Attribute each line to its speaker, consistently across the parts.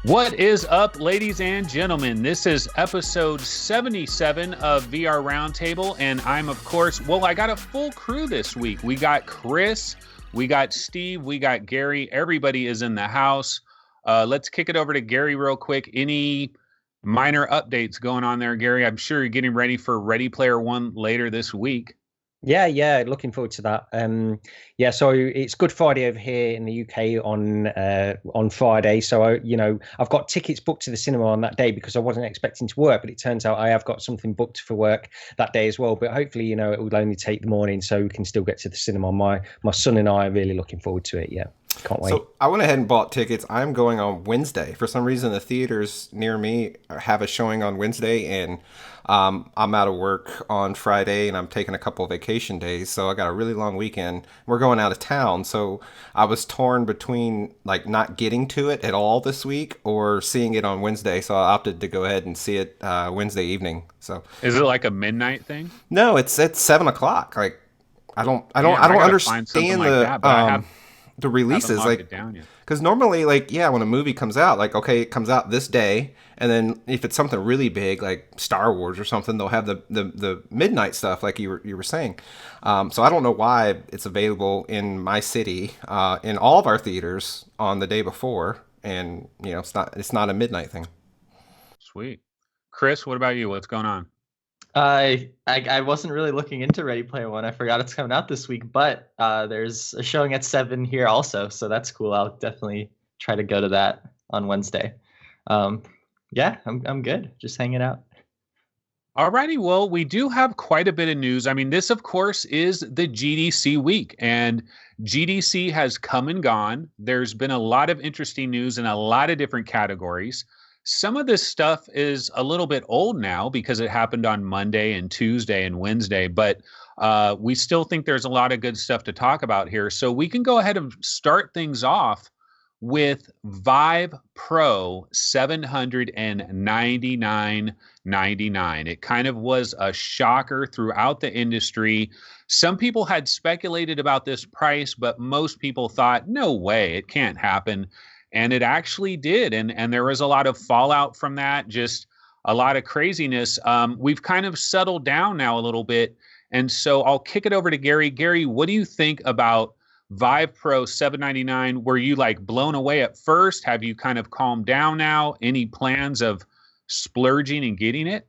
Speaker 1: What is up, ladies and gentlemen? This is episode 77 of VR Roundtable, and I'm, of course, I got a full crew this week. We got Chris, we got Steve, we got Gary. Everybody is in the house. Let's kick it over to Gary real quick. Any minor updates going on there, Gary? I'm sure you're getting ready for Ready Player One later this week.
Speaker 2: Yeah, looking forward to that. So it's Good Friday over here in the UK on Friday. So I've got tickets booked to the cinema on that day because I wasn't expecting to work, but it turns out I have got something booked for work that day as well. But hopefully, it will only take the morning, so we can still get to the cinema. My son and I are really looking forward to it. Yeah. Can't wait.
Speaker 3: So I went ahead and bought tickets. I'm going on Wednesday. For some reason, the theaters near me have a showing on Wednesday, and I'm out of work on Friday, and I'm taking a couple of vacation days. So I got a really long weekend. We're going out of town. So I was torn between like not getting to it at all this week or seeing it on Wednesday. So I opted to go ahead and see it Wednesday evening. So
Speaker 1: is it like a midnight thing?
Speaker 3: No, it's at 7:00. Like I don't understand the releases, like, because normally, like, when a movie comes out, like, okay, it comes out this day, and then if it's something really big like Star Wars or something, they'll have the midnight stuff, like you were saying. So I don't know why it's available in my city, in all of our theaters on the day before, and it's not a midnight thing.
Speaker 1: Sweet. Chris, what about you? What's going on?
Speaker 4: I wasn't really looking into Ready Player One. I forgot it's coming out this week, but there's a showing at 7 here also, so that's cool. I'll definitely try to go to that on Wednesday. I'm good. Just hanging out.
Speaker 1: Alrighty, well, we do have quite a bit of news. I mean, this, of course, is the GDC week, and GDC has come and gone. There's been a lot of interesting news in a lot of different categories. Some of this stuff is a little bit old now because it happened on Monday and Tuesday and Wednesday, but we still think there's a lot of good stuff to talk about here. So we can go ahead and start things off with Vive Pro $799.99. It kind of was a shocker throughout the industry. Some people had speculated about this price, but most people thought, no way, it can't happen. And it actually did. And there was a lot of fallout from that, just a lot of craziness. We've kind of settled down now a little bit. And so I'll kick it over to Gary. Gary, what do you think about Vive Pro $799? Were you like blown away at first? Have you kind of calmed down now? Any plans of splurging and getting it?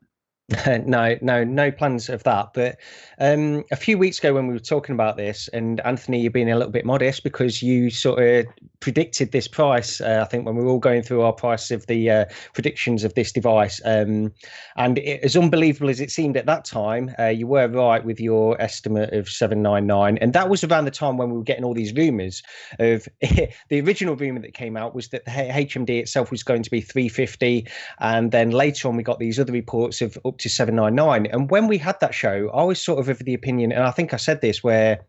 Speaker 2: No plans of that. But a few weeks ago when we were talking about this, and Anthony, you're being a little bit modest because you sort of predicted this price. I think when we were all going through our price of the predictions of this device, and as unbelievable as it seemed at that time, you were right with your estimate of $799, and that was around the time when we were getting all these rumors of the original rumor that came out was that the HMD itself was going to be $350, and then later on we got these other reports of up to $799. And when we had that show, I was sort of the opinion, and I think I said this, where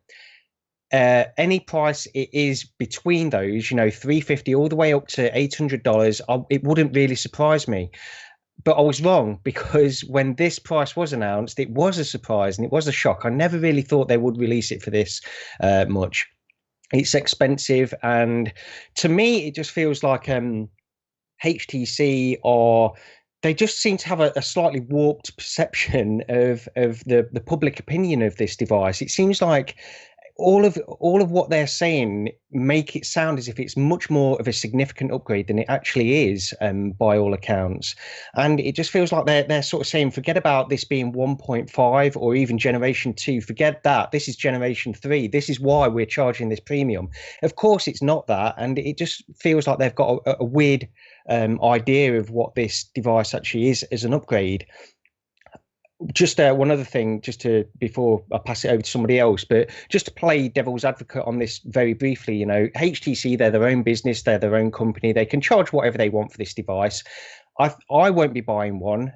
Speaker 2: any price it is between those, $350 all the way up to $800, it wouldn't really surprise me. But I was wrong, because when this price was announced, it was a surprise and it was a shock. I never really thought they would release it for this much. It's expensive, and to me, it just feels like HTC they just seem to have a slightly warped perception of the public opinion of this device. It seems like all of what they're saying make it sound as if it's much more of a significant upgrade than it actually is, by all accounts. And it just feels like they're sort of saying, forget about this being 1.5 or even generation 2. Forget that. This is generation 3. This is why we're charging this premium. Of course, it's not that. And it just feels like they've got a weird idea of what this device actually is as an upgrade. Just one other thing, before I pass it over to somebody else, but just to play devil's advocate on this very briefly, HTC, they're their own business, they're their own company, they can charge whatever they want for this device. I won't be buying one,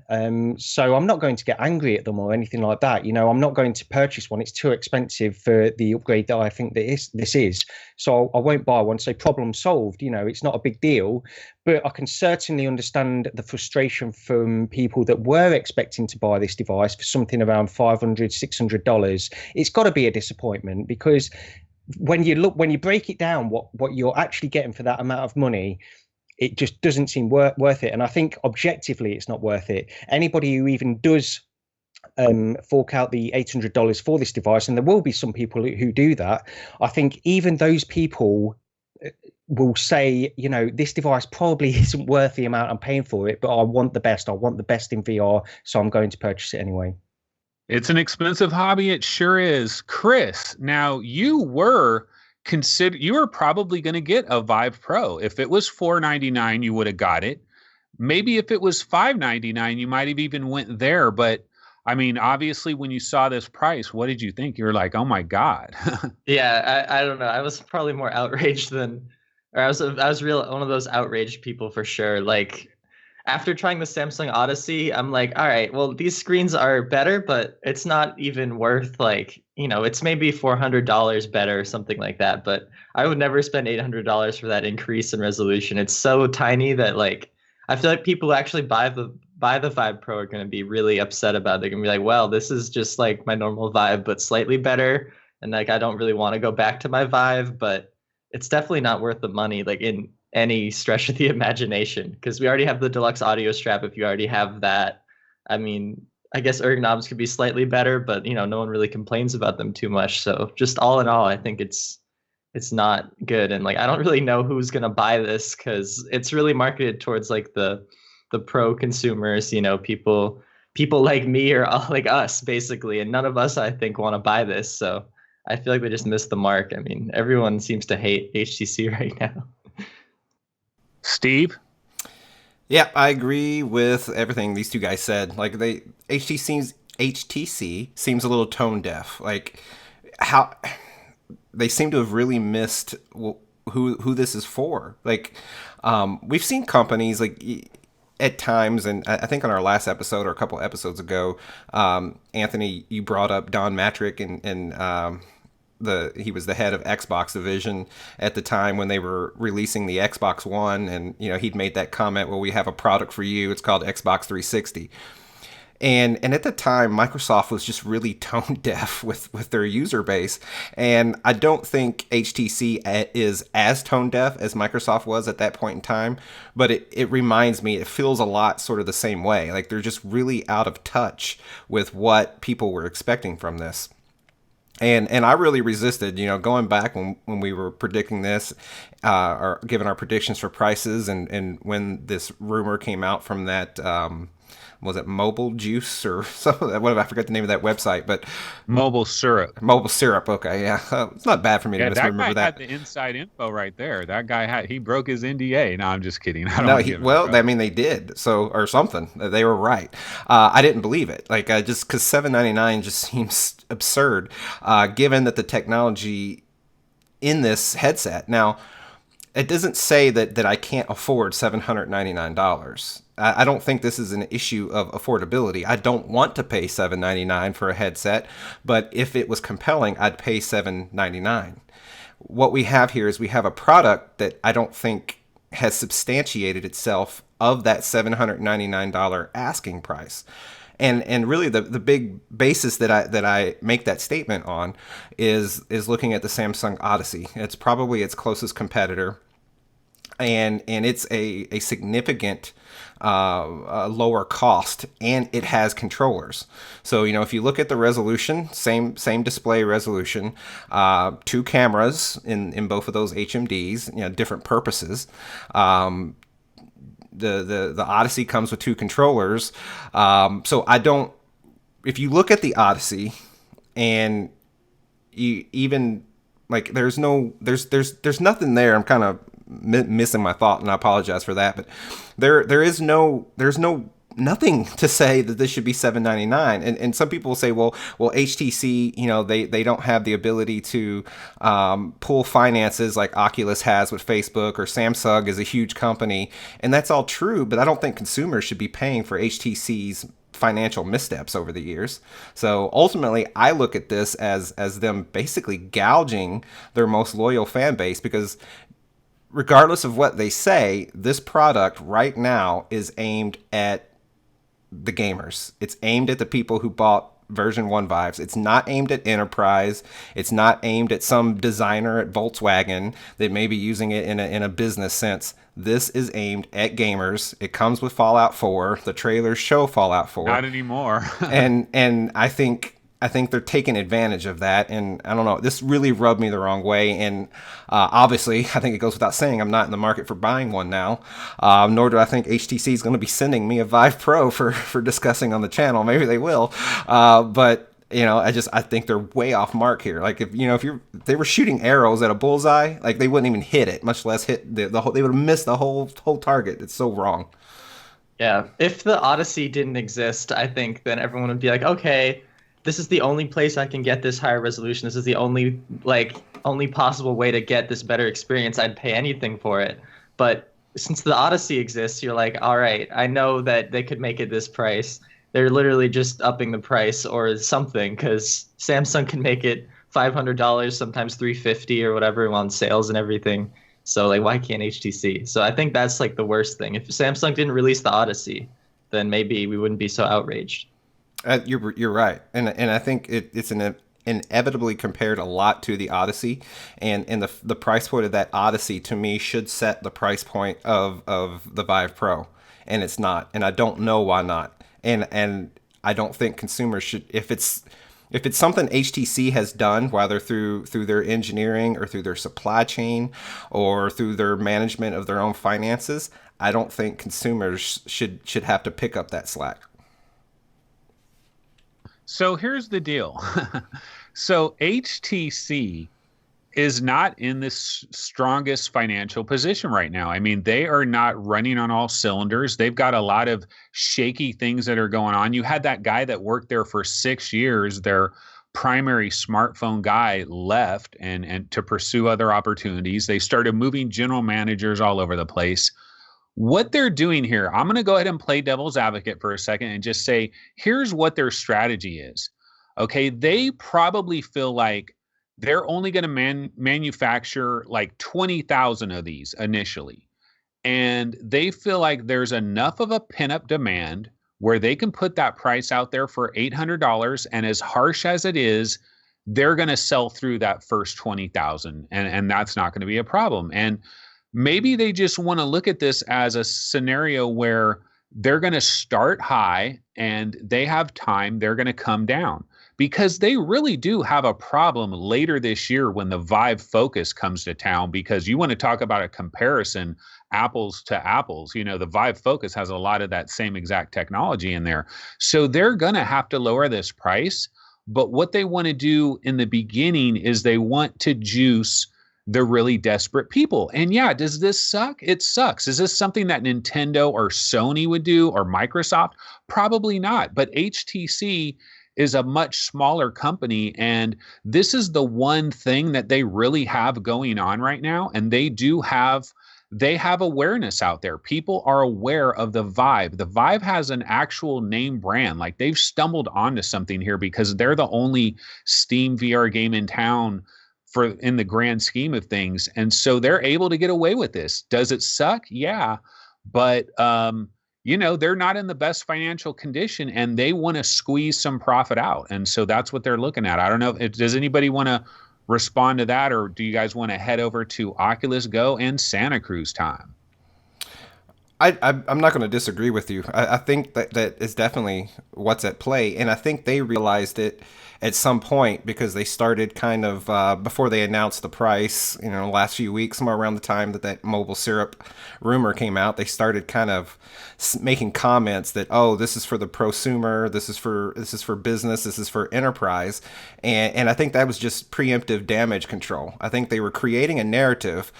Speaker 2: so I'm not going to get angry at them or anything like that. I'm not going to purchase one. It's too expensive for the upgrade that I think that this is. So I won't buy one. So problem solved. It's not a big deal. But I can certainly understand the frustration from people that were expecting to buy this device for something around $500, $600. It's got to be a disappointment, because when you break it down, what you're actually getting for that amount of money, it just doesn't seem worth it. And I think objectively, it's not worth it. Anybody who even does fork out the $800 for this device, and there will be some people who do that, I think even those people will say, you know, this device probably isn't worth the amount I'm paying for it, but I want the best. I want the best in VR, so I'm going to purchase it anyway.
Speaker 1: It's an expensive hobby. It sure is. Chris, now you were probably going to get a Vive Pro. If it was $499, you would have got it. Maybe if it was $599, you might have even went there. But I mean, obviously, when you saw this price, what did you think? You were like, "Oh my God!"
Speaker 4: Yeah, I don't know. I was probably more outraged I was one of those outraged people for sure. Like, after trying the Samsung Odyssey, I'm like, all right, well, these screens are better, but it's not even worth, like, you know, it's maybe $400 better or something like that. But I would never spend $800 for that increase in resolution. It's so tiny that, like, I feel like people who actually buy the Vive Pro are going to be really upset about it. They're going to be like, well, this is just like my normal Vive, but slightly better. And like, I don't really want to go back to my Vive, but it's definitely not worth the money, like in any stretch of the imagination, because we already have the deluxe audio strap. If you already have that, I mean, I guess ergonomics could be slightly better, but you know, no one really complains about them too much. So just all in all, I think it's not good. And like, I don't really know who's going to buy this, because it's really marketed towards like the pro consumers, you know, people like me or like us basically. And none of us, I think, want to buy this. So I feel like they just missed the mark. I mean, everyone seems to hate HTC right now.
Speaker 1: Steve?
Speaker 3: Yeah, I agree with everything these two guys said. Like, HTC seems a little tone deaf. Like, how they seem to have really missed who this is for. Like, we've seen companies like at times, and I think on our last episode or a couple episodes ago, Anthony, you brought up Don Matrick, and he was the head of Xbox division at the time when they were releasing the Xbox One, and you know, he'd made that comment, well, we have a product for you, it's called Xbox 360. And at the time, Microsoft was just really tone deaf with their user base. And I don't think HTC is as tone deaf as Microsoft was at that point in time. But it reminds me, it feels a lot sort of the same way. Like, they're just really out of touch with what people were expecting from this. And I really resisted, you know, going back when we were predicting this, or giving our predictions for prices, and when this rumor came out from that, was it Mobile Juice or something? I forgot the name of that website, but
Speaker 1: Mobile Syrup.
Speaker 3: Mobile Syrup. Okay, yeah, it's not bad for me to misremember that.
Speaker 1: That guy had the inside info right there. That guy he broke his NDA. No, I'm just kidding.
Speaker 3: I mean, they did or something. They were right. I didn't believe it. Like, just because $799 just seems absurd, given that the technology in this headset. Now, it doesn't say that I can't afford $799. I don't think this is an issue of affordability. I don't want to pay $799 for a headset, but if it was compelling, I'd pay $799. What we have here is we have a product that I don't think has substantiated itself of that $799 asking price. And really the big basis that I make that statement on is looking at the Samsung Odyssey. It's probably its closest competitor, and it's a significant lower cost, and it has controllers. So, you know, if you look at the resolution, same display resolution, 2 cameras in both of those HMDs, you know, different purposes. The Odyssey comes with 2 controllers. So if you look at the Odyssey, and you even like, there's nothing there. I'm kind of missing my thought, and I apologize for that, but there's nothing to say that this should be $799. And some people will say, well, HTC, you know, they don't have the ability to pull finances like Oculus has with Facebook, or Samsung is a huge company, and that's all true. But I don't think consumers should be paying for HTC's financial missteps over the years. So ultimately, I look at this as them basically gouging their most loyal fan base, because regardless of what they say, this product right now is aimed at the gamers. It's aimed at the people who bought version 1 Vives. It's not aimed at enterprise. It's not aimed at some designer at Volkswagen that may be using it in a business sense. This is aimed at gamers. It comes with Fallout 4. The trailers show Fallout 4.
Speaker 1: Not anymore.
Speaker 3: and I think they're taking advantage of that, and I don't know. This really rubbed me the wrong way, and obviously, I think it goes without saying, I'm not in the market for buying one now. Nor do I think HTC is going to be sending me a Vive Pro for discussing on the channel. Maybe they will, but I think they're way off mark here. Like if they were shooting arrows at a bullseye, like they wouldn't even hit it, much less hit the whole. They would have missed the whole target. It's so wrong.
Speaker 4: Yeah, if the Odyssey didn't exist, I think then everyone would be like, okay, this is the only place I can get this higher resolution. This is the only possible way to get this better experience. I'd pay anything for it. But since the Odyssey exists, you're like, all right, I know that they could make it this price. They're literally just upping the price or something, because Samsung can make it $500, sometimes $350 or whatever on sales and everything. So like, why can't HTC? So I think that's like the worst thing. If Samsung didn't release the Odyssey, then maybe we wouldn't be so outraged.
Speaker 3: You're right, and I think it's inevitably compared a lot to the Odyssey, and the price point of that Odyssey to me should set the price point of the Vive Pro, and it's not, and I don't know why not. And I don't think consumers should, if it's something HTC has done, whether through their engineering or through their supply chain or through their management of their own finances, I don't think consumers should have to pick up that slack.
Speaker 1: So here's the deal. So HTC is not in this strongest financial position right now. I mean, they are not running on all cylinders. They've got a lot of shaky things that are going on. You had that guy that worked there for 6 years, their primary smartphone guy, left and to pursue other opportunities. They started moving general managers all over the place. What they're doing here, I'm going to go ahead and play devil's advocate for a second and just say, here's what their strategy is. Okay, they probably feel like they're only going to manufacture like 20,000 of these initially. And they feel like there's enough of a pent-up demand where they can put that price out there for $800. And as harsh as it is, they're going to sell through that first 20,000. And that's not going to be a problem. And maybe they just want to look at this as a scenario where they're going to start high and they have time, they're going to come down. Because they really do have a problem later this year when the Vive Focus comes to town, because you want to talk about a comparison, apples to apples. The Vive Focus has a lot of that same exact technology in there. So they're going to have to lower this price. But what they want to do in the beginning is they want to juice the really desperate people. And yeah, does this suck? It sucks. Is this something that Nintendo or Sony would do, or Microsoft? Probably not. But HTC is a much smaller company, and this is the one thing that they really have going on right now. And they have awareness out there. People are aware of the Vive. The Vive has an actual name brand. Like, they've stumbled onto something here because they're the only Steam VR game in town in the grand scheme of things. And so they're able to get away with this. Does it suck? Yeah. But, they're not in the best financial condition, and they want to squeeze some profit out. And so that's what they're looking at. I don't know. Does anybody want to respond to that, or do you guys want to head over to Oculus Go and Santa Cruz time?
Speaker 3: I'm not going to disagree with you. I think that is definitely what's at play. And I think they realized it at some point, because they started kind of, before they announced the price, last few weeks, somewhere around the time that mobile syrup rumor came out, they started kind of making comments that, oh, this is for the prosumer, this is for business, this is for enterprise. And I think that was just preemptive damage control. I think they were creating a narrative,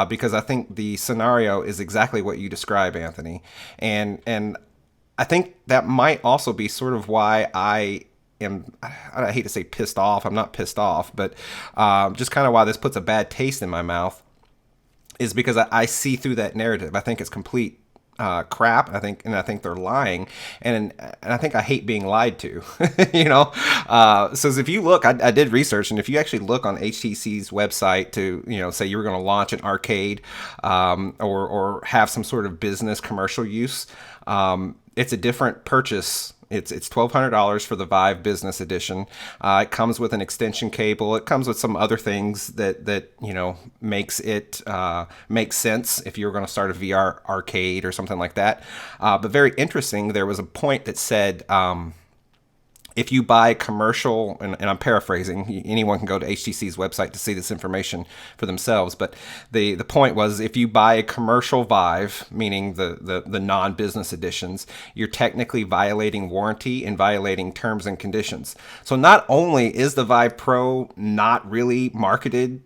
Speaker 3: because I think the scenario is exactly what you describe, Anthony. And I think that might also be sort of why I hate to say pissed off. I'm not pissed off, but just kind of why this puts a bad taste in my mouth is because I see through that narrative. I think it's complete crap. I think they're lying, and I think I hate being lied to. So if you look, I did research, and if you actually look on HTC's website to say you were going to launch an arcade or have some sort of business commercial use, it's a different purchase It's $1,200 for the Vive Business Edition. It comes with an extension cable. It comes with some other things that makes it make sense if you're going to start a VR arcade or something like that. But very interesting. There was a point that said, if you buy commercial, and I'm paraphrasing, anyone can go to HTC's website to see this information for themselves, but the point was, if you buy a commercial Vive, meaning the non-business editions, you're technically violating warranty and violating terms and conditions. So not only is the Vive Pro not really marketed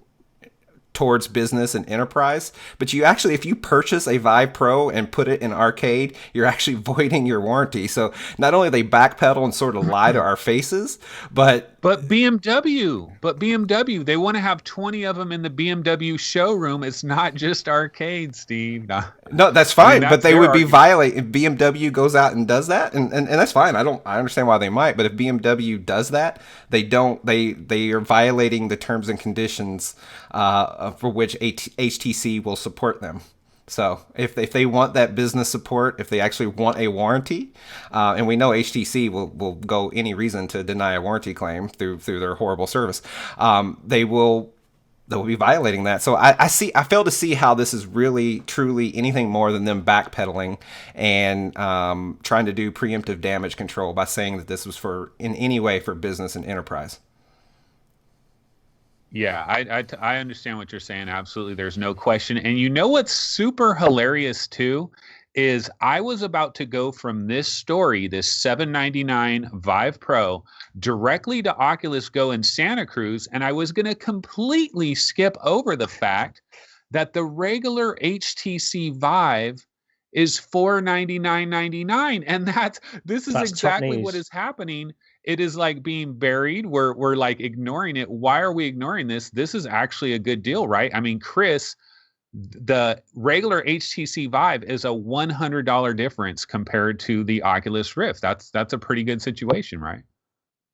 Speaker 3: towards business and enterprise, but you actually, if you purchase a Vive Pro and put it in arcade, you're actually voiding your warranty. So not only they backpedal and sort of lie to our faces, but
Speaker 1: BMW, they want to have 20 of them in the BMW showroom. It's not just arcade, Steve.
Speaker 3: No, that's fine, but they would be violating. If BMW goes out and does that, and that's fine. I understand why they might, but if BMW does that, they are violating the terms and conditions for which HTC will support them. So if they want that business support, if they actually want a warranty, and we know HTC will go any reason to deny a warranty claim through their horrible service, they will be violating that. So I fail to see how this is really truly anything more than them backpedaling and trying to do preemptive damage control by saying that this was in any way for business and enterprise.
Speaker 1: Yeah, I understand what you're saying. Absolutely. There's no question. And you know what's super hilarious too is I was about to go from this story, this $799 Vive Pro, directly to Oculus Go in Santa Cruz, and I was going to completely skip over the fact that the regular HTC Vive is $499.99, and this is exactly what is happening. It is like being buried. We're like ignoring it. Why are we ignoring this? This is actually a good deal, right? I mean, Chris, the regular HTC Vive is a $100 difference compared to the Oculus Rift. That's a pretty good situation, right?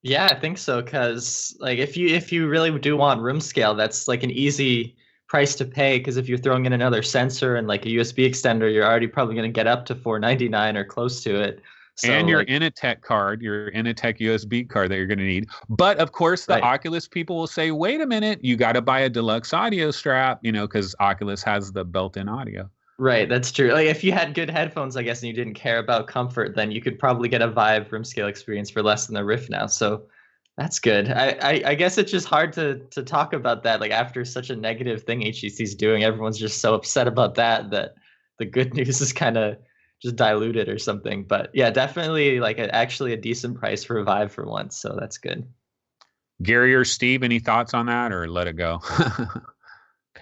Speaker 4: Yeah, I think so. Because like if you really do want room scale, that's like an easy price to pay. Because if you're throwing in another sensor and like a USB extender, you're already probably going to get up to $499 or close to it. So,
Speaker 1: and your Initech card, your Initech USB card that you're going to need. But of course, the Oculus people will say, wait a minute, you got to buy a deluxe audio strap, because Oculus has the built-in audio.
Speaker 4: Right, that's true. Like if you had good headphones, I guess, and you didn't care about comfort, then you could probably get a Vive room scale experience for less than the Rift now. So that's good. I guess it's just hard to talk about that. Like after such a negative thing HTC's doing, everyone's just so upset about that the good news is kind of just diluted or something. But yeah, definitely like actually a decent price for a Vive for once. So that's good.
Speaker 1: Gary or Steve, any thoughts on that, or let it go?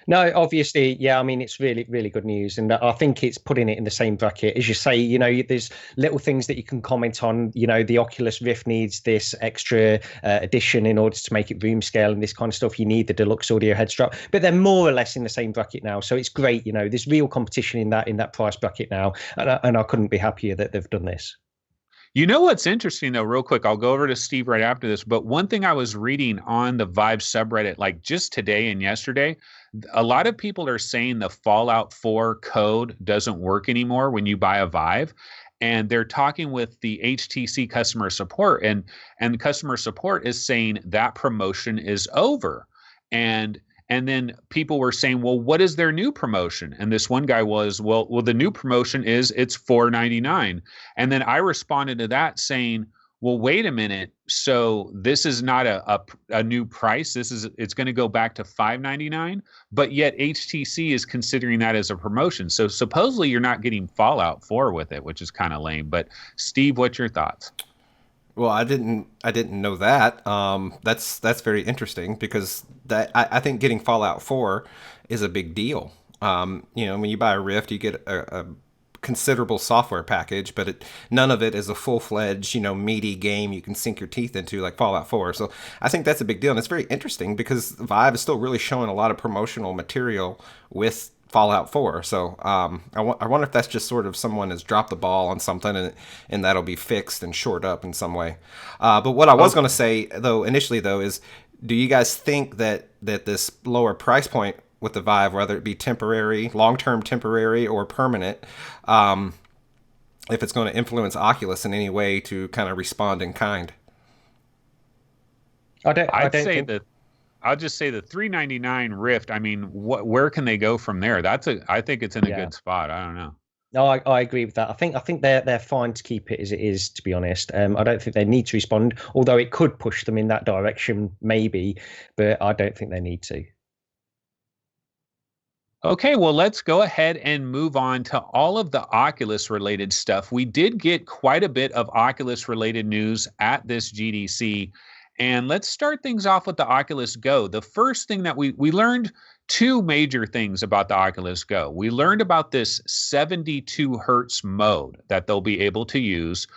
Speaker 2: No, obviously, yeah. I mean, it's really, really good news, and I think it's putting it in the same bracket as you say. There's little things that you can comment on. The Oculus Rift needs this extra addition in order to make it room scale and this kind of stuff. You need the deluxe audio head strap, but they're more or less in the same bracket now. So it's great. There's real competition in that price bracket now, and I couldn't be happier that they've done this.
Speaker 1: You know what's interesting, though, real quick, I'll go over to Steve right after this, but one thing I was reading on the Vive subreddit, like just today and yesterday, a lot of people are saying the Fallout 4 code doesn't work anymore when you buy a Vive, and they're talking with the HTC customer support, and customer support is saying that promotion is over. And then people were saying, well, what is their new promotion? And this one guy was, well, the new promotion is it's $499. And then I responded to that saying, well, wait a minute. So this is not a new price. It's going to go back to $599, but yet HTC is considering that as a promotion. So supposedly you're not getting Fallout 4 with it, which is kind of lame. But Steve, what's your thoughts?
Speaker 3: Well, I didn't know that. That's very interesting because I think getting Fallout 4 is a big deal. When you buy a Rift, you get a considerable software package, but none of it is a full-fledged, meaty game you can sink your teeth into like Fallout 4. So I think that's a big deal, and it's very interesting because Vive is still really showing a lot of promotional material with Fallout 4. So I wonder if that's just sort of someone has dropped the ball on something and that'll be fixed and shored up in some way. But what I was going to say initially is, do you guys think that this lower price point with the Vive, whether it be temporary, long-term temporary, or permanent, if it's going to influence Oculus in any way to kind of respond in kind.
Speaker 1: I'd say that. I'll just say the $399 Rift. I mean, where can they go from there? I think it's in a good spot. I don't know.
Speaker 2: No, I agree with that. I think they're fine to keep it as it is, to be honest. I don't think they need to respond, although it could push them in that direction, maybe, but I don't think they need to.
Speaker 1: Okay, well, let's go ahead and move on to all of the Oculus-related stuff. We did get quite a bit of Oculus-related news at this GDC. And let's start things off with the Oculus Go. The first thing that we learned, two major things about the Oculus Go. We learned about this 72 hertz mode that they'll be able to use.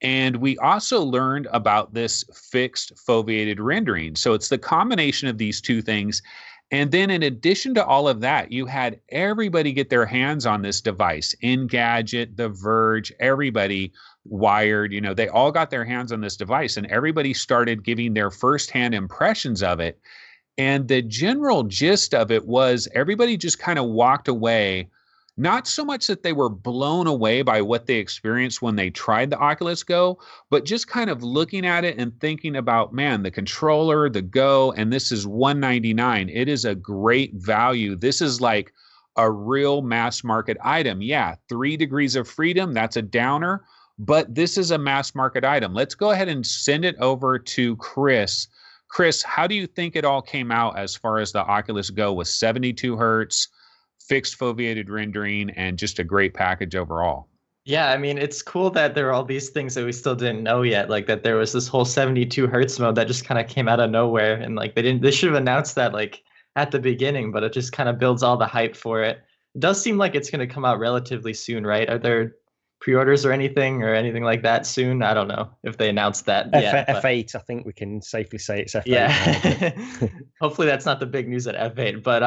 Speaker 1: And we also learned about this fixed foveated rendering. So it's the combination of these two things. And then in addition to all of that, you had everybody get their hands on this device. Engadget, The Verge, everybody, Wired, they all got their hands on this device, and everybody started giving their firsthand impressions of it. And the general gist of it was everybody just kind of walked away, not so much that they were blown away by what they experienced when they tried the Oculus Go, but just kind of looking at it and thinking about, man, the controller, the Go, and this is $199. It is a great value. This is like a real mass market item. Yeah, 3 degrees of freedom, that's a downer. But this is a mass market item. Let's go ahead and send it over to Chris. Chris, how do you think it all came out as far as the Oculus Go with 72 hertz, fixed foveated rendering, and just a great package overall?
Speaker 4: Yeah, I mean, it's cool that there are all these things that we still didn't know yet. Like that there was this whole 72 hertz mode that just kind of came out of nowhere. And like they should have announced that like at the beginning, but it just kind of builds all the hype for it. It does seem like it's going to come out relatively soon, right? Are there pre-orders or anything like that soon? I don't know if they announced that yet.
Speaker 2: F8, I think we can safely say it's F8.
Speaker 4: Yeah. Hopefully that's not the big news at F8, but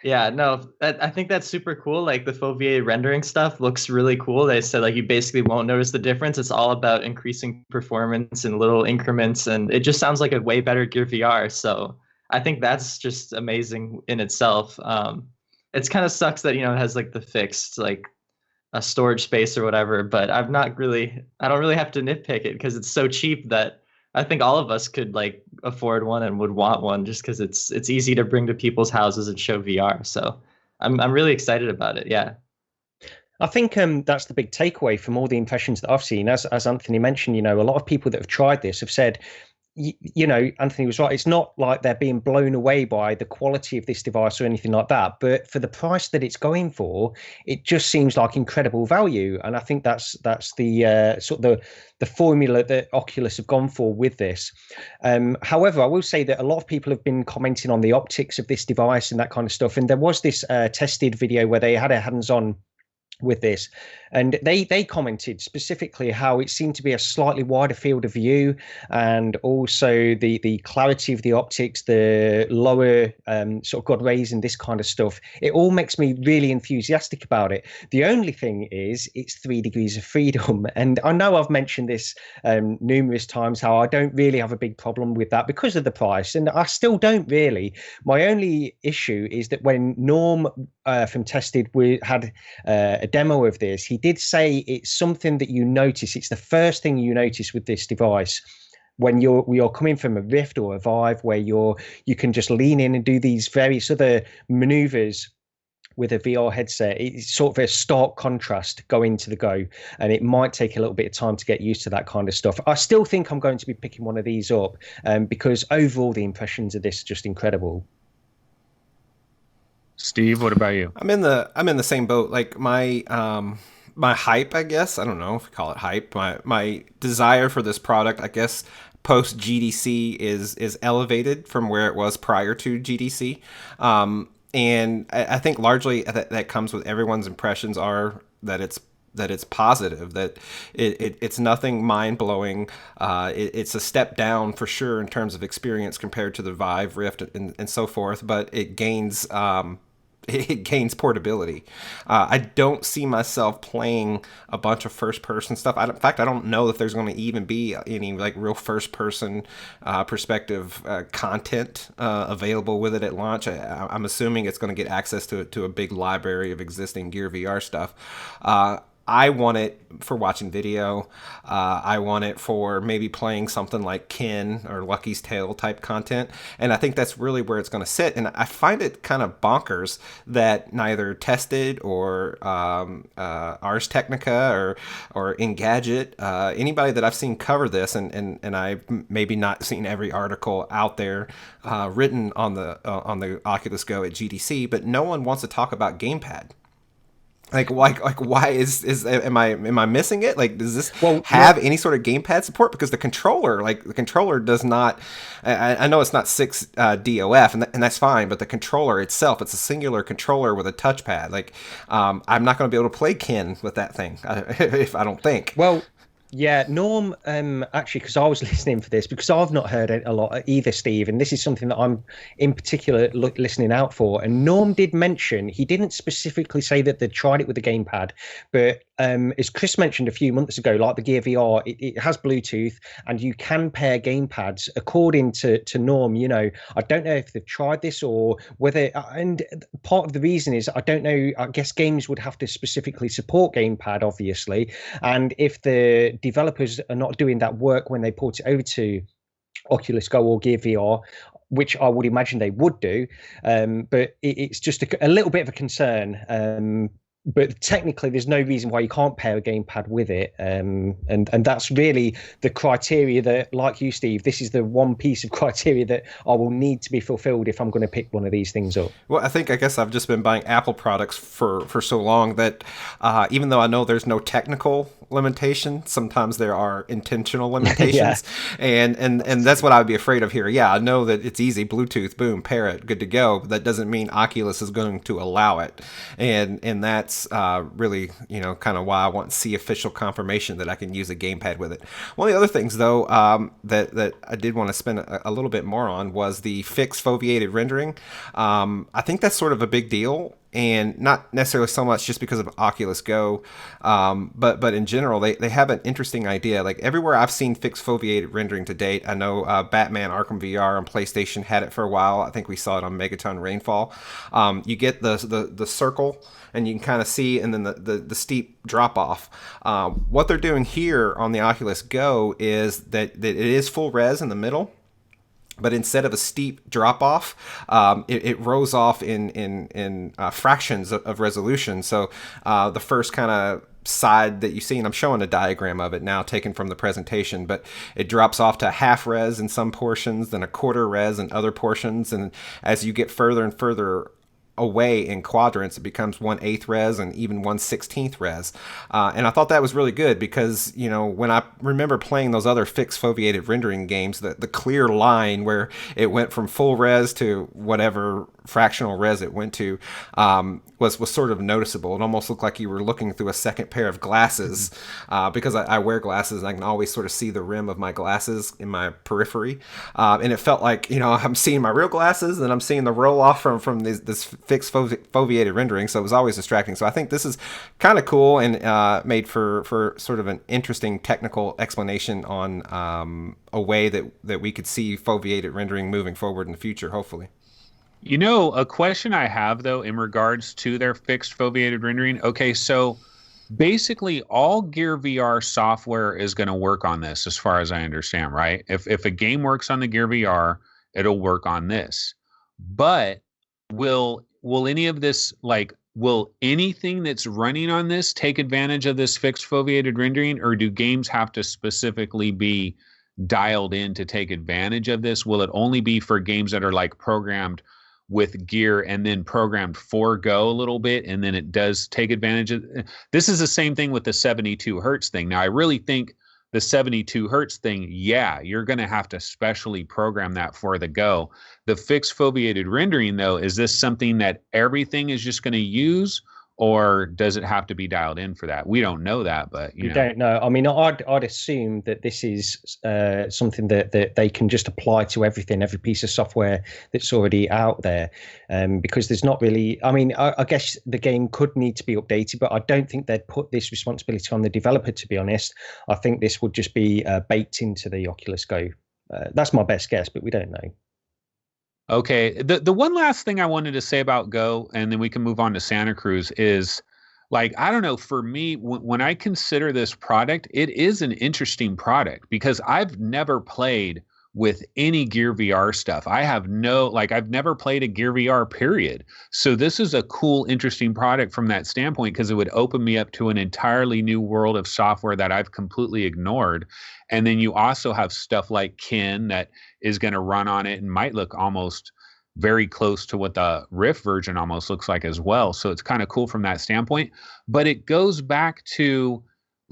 Speaker 4: yeah, no, I think that's super cool. Like the foveated rendering stuff looks really cool. They said like you basically won't notice the difference. It's all about increasing performance in little increments, and it just sounds like a way better Gear VR. So I think that's just amazing in itself. It's kind of sucks that, it has like the fixed like a storage space or whatever, but I don't really have to nitpick it because it's so cheap that I think all of us could like afford one and would want one just because it's easy to bring to people's houses and show VR. So I'm really excited about it. Yeah.
Speaker 2: I think that's the big takeaway from all the impressions that I've seen. As Anthony mentioned, a lot of people that have tried this have said, Anthony was right. It's not like they're being blown away by the quality of this device or anything like that. But for the price that it's going for, it just seems like incredible value. And I think that's the sort of the formula that Oculus have gone for with this. However, I will say that a lot of people have been commenting on the optics of this device and that kind of stuff. And there was this tested video where they had a hands-on with this, and they commented specifically how it seemed to be a slightly wider field of view, and also the clarity of the optics, the lower sort of God rays and this kind of stuff. It all makes me really enthusiastic about it. The only thing is it's 3 degrees of freedom, and I know I've mentioned this numerous times how I don't really have a big problem with that because of the price, and I still don't really. My only issue is that when Norm from Tested had a demo of this, he did say it's something that you notice. It's the first thing you notice with this device when you're coming from a Rift or a Vive, where you can just lean in and do these various other maneuvers with a VR headset. It's sort of a stark contrast going to the Go, and it might take a little bit of time to get used to that kind of stuff. I still think I'm going to be picking one of these up because overall the impressions of this are just incredible.
Speaker 1: Steve, what about you?
Speaker 3: I'm in the same boat. Like my hype, I guess, I don't know if you call it hype. My desire for this product, I guess, post GDC is elevated from where it was prior to GDC. And I think largely that comes with everyone's impressions are that it's positive, that it's nothing mind-blowing. It's a step down for sure in terms of experience compared to the Vive, Rift, and so forth, but it gains portability. I don't see myself playing a bunch of first-person stuff. In fact, I don't know if there's going to even be any like real first-person perspective content available with it at launch. I'm assuming it's going to get access to a big library of existing Gear VR stuff. I want it for watching video. I want it for maybe playing something like Ken or Lucky's Tale type content. And I think that's really where it's going to sit. And I find it kind of bonkers that neither Tested or Ars Technica or Engadget, anybody that I've seen cover this, and I've maybe not seen every article out there written on the Oculus Go at GDC, but no one wants to talk about gamepad. Like why is am I missing it? Like, does this have any sort of gamepad support? Because the controller does not. I know it's not 6 DOF, and that's fine. But the controller itself, it's a singular controller with a touchpad. Like, I'm not going to be able to play Ken with that thing if I don't think.
Speaker 2: Well. Yeah, Norm, actually, because I was listening for this, because I've not heard it a lot either, Steve, and this is something that I'm in particular listening out for. And Norm did mention, he didn't specifically say that they tried it with the gamepad, but as Chris mentioned a few months ago, like the Gear VR, it has Bluetooth, and you can pair gamepads according to Norm. You know, I don't know if they've tried this or whether, and part of the reason is I don't know, I guess games would have to specifically support gamepad, obviously, and if the developers are not doing that work when they port it over to Oculus Go or Gear VR, which I would imagine they would do, but it's just a little bit of a concern. But technically, there's no reason why you can't pair a gamepad with it, and that's really the criteria that, like you, Steve, this is the one piece of criteria that I will need to be fulfilled if I'm going to pick one of these things up.
Speaker 3: Well, I guess I've just been buying Apple products for so long that even though I know there's no technical limitation, sometimes there are intentional limitations. and that's what I would be afraid of here. Yeah, I know that it's easy, Bluetooth, boom, pair it, good to go, but that doesn't mean Oculus is going to allow it. And that's really, kind of why I want to see official confirmation that I can use a gamepad with it. One of the other things, though, that I did want to spend a little bit more on was the fixed foveated rendering. I think that's sort of a big deal. And not necessarily so much just because of Oculus Go, but in general, they have an interesting idea. Like everywhere I've seen fixed foveated rendering to date, I know Batman Arkham VR on PlayStation had it for a while. I think we saw it on Megaton Rainfall. You get the circle, and you can kind of see, and then the steep drop off. What they're doing here on the Oculus Go is that it is full res in the middle. But instead of a steep drop off, it rose off in fractions of resolution. So the first kind of side that you see, and I'm showing a diagram of it now taken from the presentation, but it drops off to half res in some portions, then a quarter res in other portions. And as you get further and further away in quadrants, it becomes 1/8 res and even 1/16 res. And I thought that was really good because, when I remember playing those other fixed foveated rendering games, the clear line where it went from full res to whatever fractional res it went to was sort of noticeable. It almost looked like you were looking through a second pair of glasses because I wear glasses and I can always sort of see the rim of my glasses in my periphery. And it felt like, I'm seeing my real glasses and I'm seeing the roll off from this fixed foveated rendering. So it was always distracting. So I think this is kind of cool and made for sort of an interesting technical explanation on a way that we could see foveated rendering moving forward in the future, hopefully.
Speaker 1: A question I have, though, in regards to their fixed foveated rendering. Okay, so basically all Gear VR software is going to work on this, as far as I understand, right? If a game works on the Gear VR, it'll work on this. But will any of this, will anything that's running on this take advantage of this fixed foveated rendering, or do games have to specifically be dialed in to take advantage of this? Will it only be for games that are programmed with Gear and then programmed for Go a little bit, and then it does take advantage of this? Is the same thing with the 72 hertz thing. Now, I really think the 72 hertz thing, you're going to have to specially program that for the Go. The fixed foveated rendering, though, is this something that everything is just going to use, or does it have to be dialed in for that? We don't know that, but
Speaker 2: we don't know. I mean, I'd assume that this is something that they can just apply to everything, every piece of software that's already out there, because there's not really. I mean, I guess the game could need to be updated, but I don't think they'd put this responsibility on the developer. To be honest, I think this would just be baked into the Oculus Go. That's my best guess, but we don't know.
Speaker 1: Okay, the one last thing I wanted to say about Go, and then we can move on to Santa Cruz, is like, I don't know, for me, when I consider this product, it is an interesting product because I've never played with any Gear VR stuff. I've never played a Gear VR, period. So this is a cool, interesting product from that standpoint because it would open me up to an entirely new world of software that I've completely ignored. And then you also have stuff like Kin that is going to run on it and might look almost very close to what the Rift version almost looks like as well. So it's kind of cool from that standpoint. But it goes back to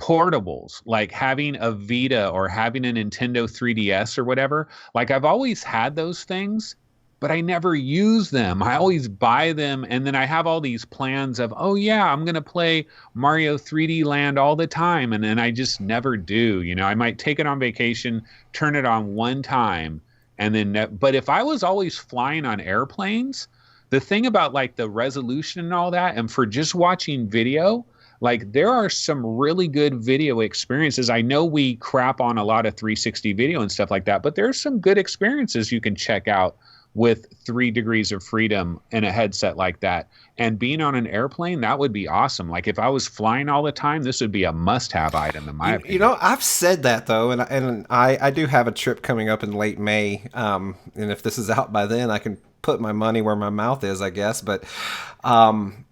Speaker 1: portables, like having a Vita or having a Nintendo 3DS or whatever. Like, I've always had those things, but I never use them. I always buy them, and then I have all these plans of, oh yeah, I'm gonna play Mario 3D Land all the time, and then I just never do. You know, I might take it on vacation, turn it on one time, and then but if I was always flying on airplanes, the thing about like the resolution and all that, and for just watching video, like, there are some really good video experiences. I know we crap on a lot of 360 video and stuff like that, but there's some good experiences you can check out with 3 degrees of freedom in a headset like that. And being on an airplane, that would be awesome. Like, if I was flying all the time, this would be a must-have item in my opinion.
Speaker 3: You know, I've said that though, and I do have a trip coming up in late May. And if this is out by then, I can put my money where my mouth is, I guess. But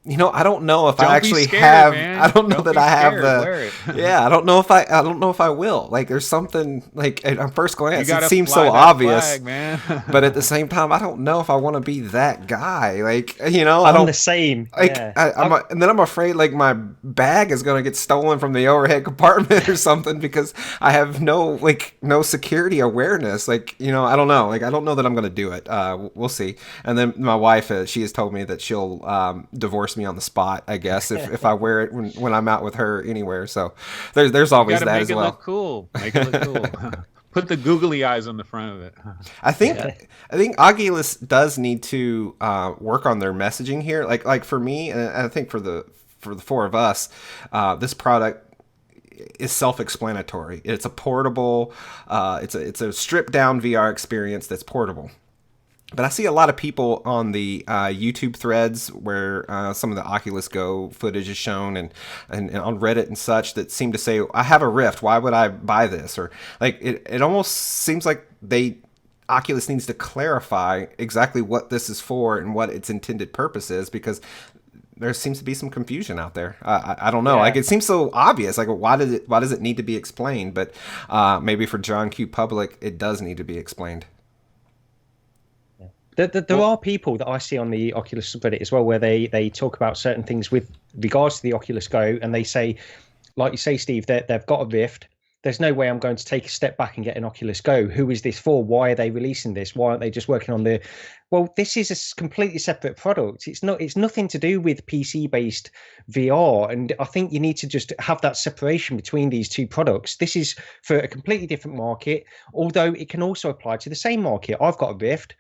Speaker 3: you know, I don't know if I actually have. Man. I don't know that I have the. Yeah, I don't know if I will. Like, there's something like at first glance it seems so obvious, flag, man. But at the same time, I don't know if I want to be that guy. Like, you know,
Speaker 2: I'm the same.
Speaker 3: Like, yeah. And then I'm afraid like my bag is gonna get stolen from the overhead compartment or something because I have no security awareness. Like, you know, I don't know. Like, I don't know that I'm gonna do it. We'll see. And then my wife, she has told me that she'll divorce me on the spot, I guess, if I wear it when I'm out with her anywhere. So there's always that as well.
Speaker 1: Make it look cool. Put the googly eyes on the front of it.
Speaker 3: I think Oculus does need to work on their messaging here. Like for me, and I think for the 4 of us, this product is self-explanatory. It's a portable. It's a stripped down VR experience that's portable. But I see a lot of people on the YouTube threads where some of the Oculus Go footage is shown and on Reddit and such that seem to say, I have a Rift, why would I buy this? Or like it almost seems like Oculus needs to clarify exactly what this is for and what its intended purpose is, because there seems to be some confusion out there. I don't know. Yeah. Like, it seems so obvious. Like, why does it need to be explained? But maybe for John Q. Public, it does need to be explained.
Speaker 2: There are people that I see on the Oculus subreddit as well where they talk about certain things with regards to the Oculus Go, and they say, like you say, Steve, that they've got a Rift. There's no way I'm going to take a step back and get an Oculus Go. Who is this for? Why are they releasing this? Why aren't they just working on well, this is a completely separate product. It's nothing to do with PC-based VR. And I think you need to just have that separation between these two products. This is for a completely different market, although it can also apply to the same market. I've got a Rift.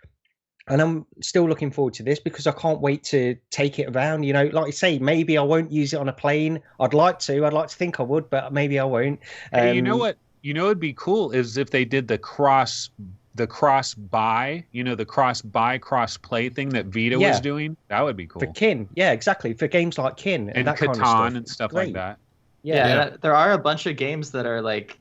Speaker 2: And I'm still looking forward to this because I can't wait to take it around. You know, like I say, maybe I won't use it on a plane. I'd like to think I would, but maybe I won't.
Speaker 1: Hey, you know what? You know, it'd be cool is if they did the cross buy, you know, the cross play thing that Vita was doing. That would be cool.
Speaker 2: For Kin. Yeah, exactly. For games like Kin
Speaker 1: and that Catan
Speaker 2: kind of
Speaker 1: and stuff like that.
Speaker 4: Yeah. There are a bunch of games that are like,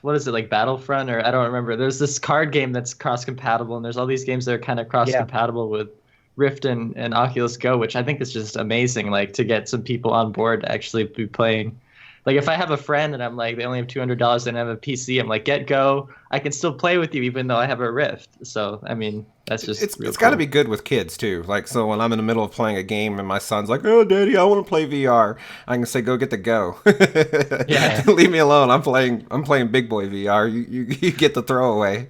Speaker 4: what is it, like Battlefront, or I don't remember. There's this card game that's cross-compatible, and there's all these games that are kind of cross-compatible with Rift and Oculus Go, which I think is just amazing, like, to get some people on board to actually be playing. Like, if I have a friend and I'm like, they only have $200 and I have a PC, I'm like, get Go. I can still play with you even though I have a Rift. So, I mean, that's just
Speaker 3: it's got to be good with kids too. Like, so when I'm in the middle of playing a game and my son's like, "Oh, Daddy, I want to play VR," I can say, "Go get the Go." Yeah, leave me alone. I'm playing big boy VR. You get the throwaway.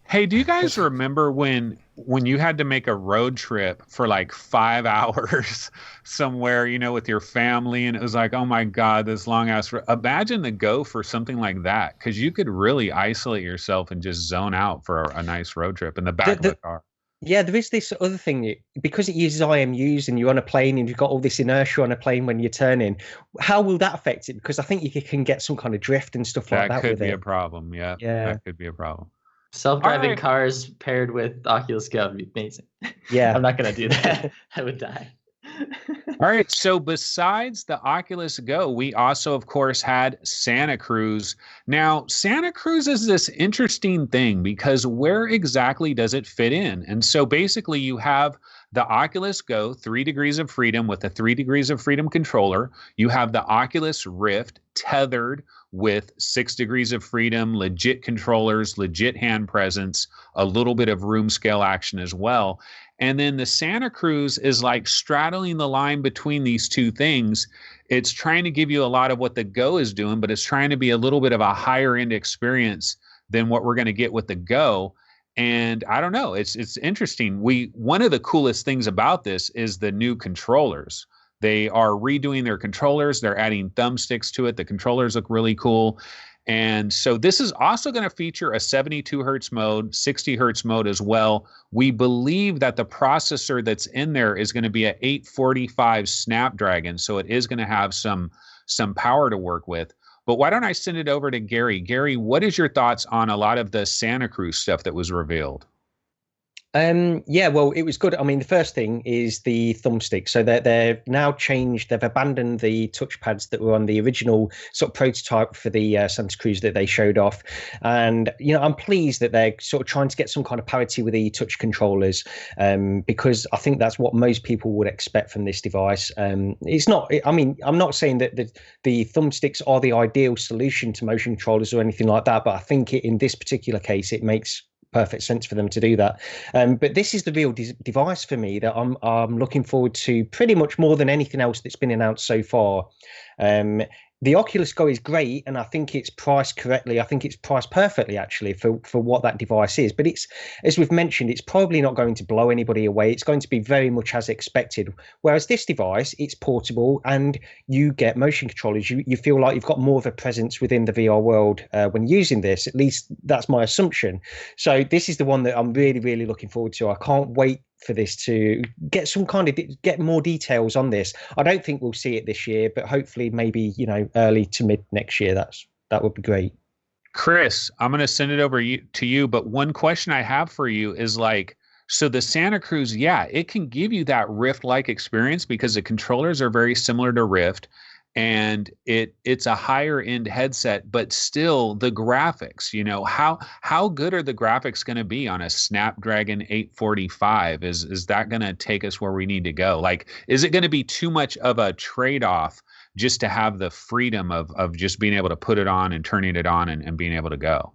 Speaker 1: Hey, do you guys remember when you had to make a road trip for like 5 hours somewhere, you know, with your family, and it was like, oh my God, this long ass. Imagine the Go for something like that, because you could really isolate yourself and just zone out for a nice road trip in the back of the car.
Speaker 2: Yeah, there is this other thing, because it uses IMUs and you're on a plane and you've got all this inertia on a plane when you're turning. How will that affect it? Because I think you can get some kind of drift and stuff like that.
Speaker 1: That could be a problem. Yeah, that could be a problem.
Speaker 4: Self-driving cars paired with Oculus Go would be amazing.
Speaker 2: Yeah.
Speaker 4: I'm not going to do that. I would die.
Speaker 1: All right. So besides the Oculus Go, we also, of course, had Santa Cruz. Now, Santa Cruz is this interesting thing because where exactly does it fit in? And so basically, you have the Oculus Go 3 Degrees of Freedom with a 3 Degrees of Freedom controller. You have the Oculus Rift tethered with 6 Degrees of Freedom, legit controllers, legit hand presence, a little bit of room scale action as well. And then the Santa Cruz is like straddling the line between these two things. It's trying to give you a lot of what the Go is doing, but it's trying to be a little bit of a higher end experience than what we're going to get with the Go. And I don't know, it's interesting. One of the coolest things about this is the new controllers. They are redoing their controllers. They're adding thumbsticks to it. The controllers look really cool. And so this is also going to feature a 72 hertz mode, 60 hertz mode as well. We believe that the processor that's in there is going to be an 845 Snapdragon. So it is going to have some power to work with. But why don't I send it over to Gary? Gary, what is your thoughts on a lot of the Santa Cruz stuff that was revealed?
Speaker 2: Yeah, well, it was good. I mean, the first thing is the thumbstick. So they've now changed, they've abandoned the touchpads that were on the original sort of prototype for the Santa Cruz that they showed off. And, you know, I'm pleased that they're sort of trying to get some kind of parity with the touch controllers, because I think that's what most people would expect from this device. It's not, I mean, I'm not saying that the thumbsticks are the ideal solution to motion controllers or anything like that, but I think in this particular case, it makes perfect sense for them to do that. But this is the real device for me that I'm looking forward to pretty much more than anything else that's been announced so far. The Oculus Go is great, and I think it's priced correctly. I think it's priced perfectly, actually, for what that device is. But it's, as we've mentioned, it's probably not going to blow anybody away. It's going to be very much as expected. Whereas this device, it's portable, and you get motion controllers. You feel like you've got more of a presence within the VR world when using this. At least that's my assumption. So this is the one that I'm really, really looking forward to. I can't wait for this to get get more details on this. I don't think we'll see it this year, but hopefully maybe, you know, early to mid next year. That would be great.
Speaker 1: Chris, I'm going to send it over to you, but one question I have for you is like, so the Santa Cruz, yeah, it can give you that Rift-like experience because the controllers are very similar to Rift, and it's a higher end headset, but still the graphics, you know, how good are the graphics going to be on a Snapdragon 845? Is that going to take us where we need to go? Like, is it going to be too much of a trade-off just to have the freedom of just being able to put it on and turning it on and being able to go?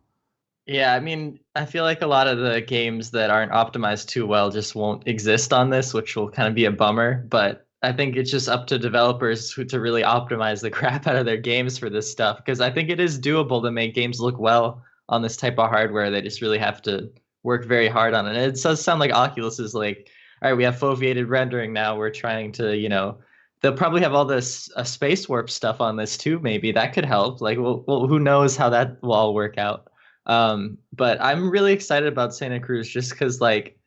Speaker 4: Yeah, I mean, I feel like a lot of the games that aren't optimized too well just won't exist on this, which will kind of be a bummer, but I think it's just up to developers to really optimize the crap out of their games for this stuff, because I think it is doable to make games look well on this type of hardware. They just really have to work very hard on it. And it does sound like Oculus is like, all right, we have foveated rendering now. We're trying to, you know, they'll probably have all this space warp stuff on this too. Maybe that could help. Like, well, who knows how that will all work out. But I'm really excited about Santa Cruz just because, like,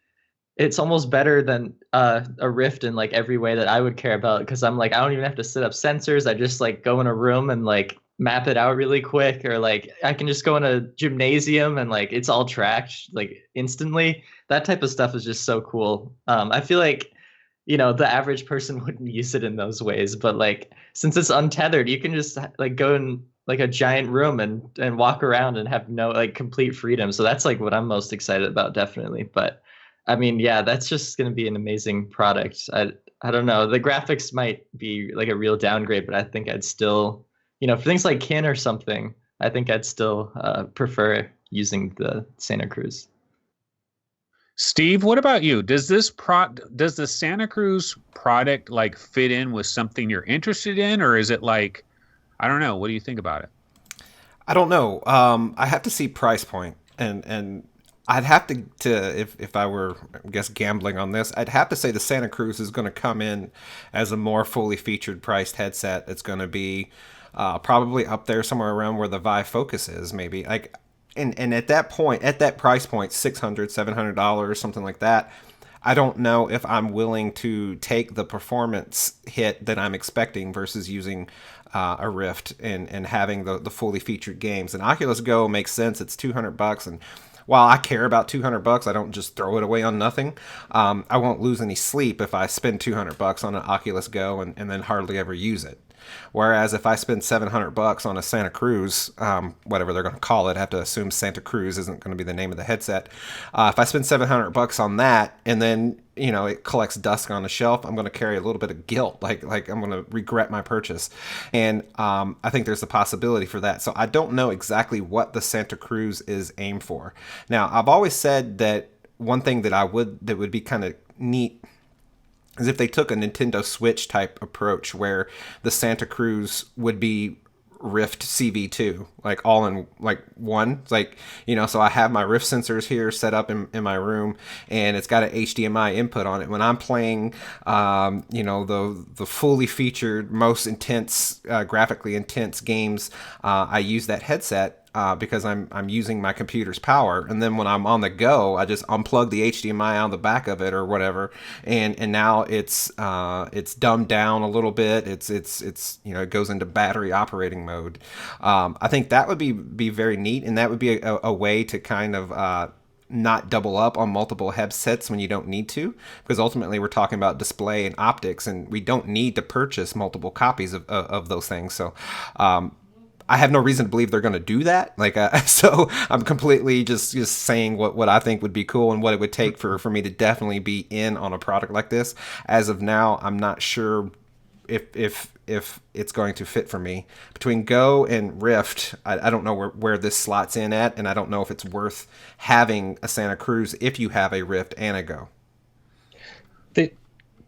Speaker 4: it's almost better than a Rift in like every way that I would care about, because I'm like, I don't even have to set up sensors. I just like go in a room and like map it out really quick, or like I can just go in a gymnasium and like it's all tracked like instantly. That type of stuff is just so cool. I feel like, you know, the average person wouldn't use it in those ways, but like since it's untethered, you can just like go in like a giant room and walk around and have no like complete freedom. So that's like what I'm most excited about, definitely. But I mean, yeah, that's just going to be an amazing product. I don't know. The graphics might be like a real downgrade, but I think I'd still, you know, for things like Kin or something, I think I'd still prefer using the Santa Cruz.
Speaker 1: Steve, what about you? Does the Santa Cruz product like fit in with something you're interested in, or is it like, I don't know. What do you think about it?
Speaker 3: I don't know. I have to see price point, and I'd have to if I were, I guess, gambling on this, I'd have to say the Santa Cruz is going to come in as a more fully featured priced headset. It's going to be probably up there somewhere around where the Vive Focus is, maybe. Like, and at that point, at that price point, $600, $700, something like that, I don't know if I'm willing to take the performance hit that I'm expecting versus using a Rift and having the fully featured games. And Oculus Go makes sense. It's $200, and while I care about $200, I don't just throw it away on nothing. I won't lose any sleep if I spend $200 on an Oculus Go and then hardly ever use it. Whereas if I spend $700 on a Santa Cruz, whatever they're going to call it, I have to assume Santa Cruz isn't going to be the name of the headset. If I spend $700 on that and then it collects dust on the shelf, I'm going to carry a little bit of guilt, like I'm going to regret my purchase. And I think there's a possibility for that. So I don't know exactly what the Santa Cruz is aimed for. Now, I've always said that one thing that would be kind of neat is if they took a Nintendo Switch type approach where the Santa Cruz would be Rift CV2, like all in like one. It's like, so I have my Rift sensors here set up in my room, and it's got an HDMI input on it. When I'm playing, the fully featured, most intense, graphically intense games, I use that headset. Because I'm using my computer's power, and then when I'm on the go, I just unplug the HDMI out of the back of it or whatever, and now it's dumbed down a little bit. It's it goes into battery operating mode. I think that would be very neat, and that would be a way to kind of not double up on multiple headsets when you don't need to, because ultimately we're talking about display and optics, and we don't need to purchase multiple copies of those things. So. I have no reason to believe they're going to do that. So I'm completely just saying what I think would be cool and what it would take for me to definitely be in on a product like this. As of now, I'm not sure if it's going to fit for me. Between Go and Rift, I don't know where this slots in at, and I don't know if it's worth having a Santa Cruz if you have a Rift and a Go.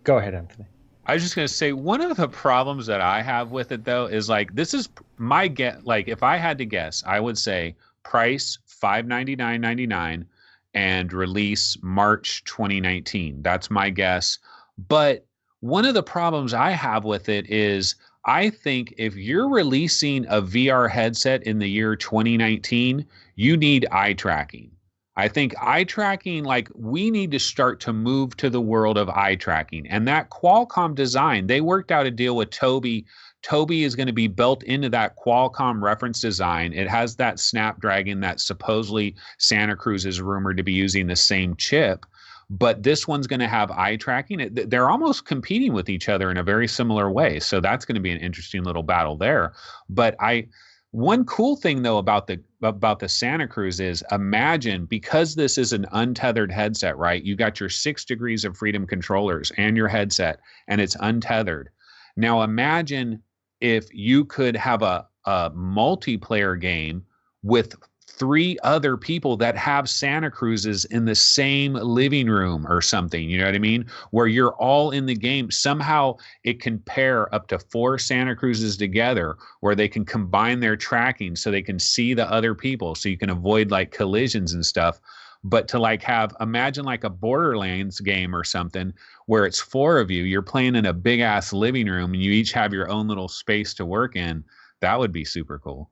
Speaker 2: Go ahead, Anthony.
Speaker 1: I was just going to say, one of the problems that I have with it, though, is this is my guess. If I had to guess, I would say price $599.99 and release March 2019. That's my guess. But one of the problems I have with it is I think if you're releasing a VR headset in the year 2019, you need eye tracking. I think eye tracking, we need to start to move to the world of eye tracking. And that Qualcomm design, they worked out a deal with Tobii. Tobii is going to be built into that Qualcomm reference design. It has that Snapdragon that supposedly Santa Cruz is rumored to be using the same chip. But this one's going to have eye tracking. They're almost competing with each other in a very similar way. So that's going to be an interesting little battle there. But one cool thing, though, about the Santa Cruz is, imagine, because this is an untethered headset, right? You got your 6 degrees of freedom controllers and your headset, and it's untethered. Now imagine if you could have a multiplayer game with 3 other people that have Santa Cruzes in the same living room or something, you know what I mean? Where you're all in the game. Somehow it can pair up to 4 Santa Cruzes together, where they can combine their tracking so they can see the other people, so you can avoid collisions and stuff. But to imagine a Borderlands game or something where it's 4 of you, you're playing in a big ass living room and you each have your own little space to work in. That would be super cool.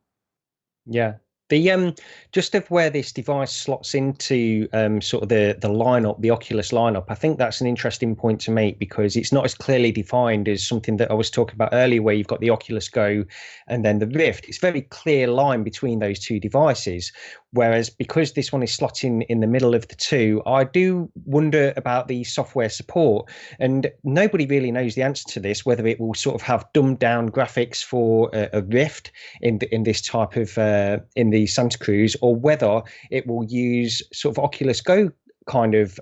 Speaker 2: Yeah. The just of where this device slots into sort of the lineup, the Oculus lineup, I think that's an interesting point to make, because it's not as clearly defined as something that I was talking about earlier, where you've got the Oculus Go and then the Rift. It's a very clear line between those two devices. Whereas because this one is slotting in the middle of the two, I do wonder about the software support. And nobody really knows the answer to this, whether it will sort of have dumbed down graphics for a Rift in this type of in the Santa Cruz, or whether it will use sort of Oculus Go kind of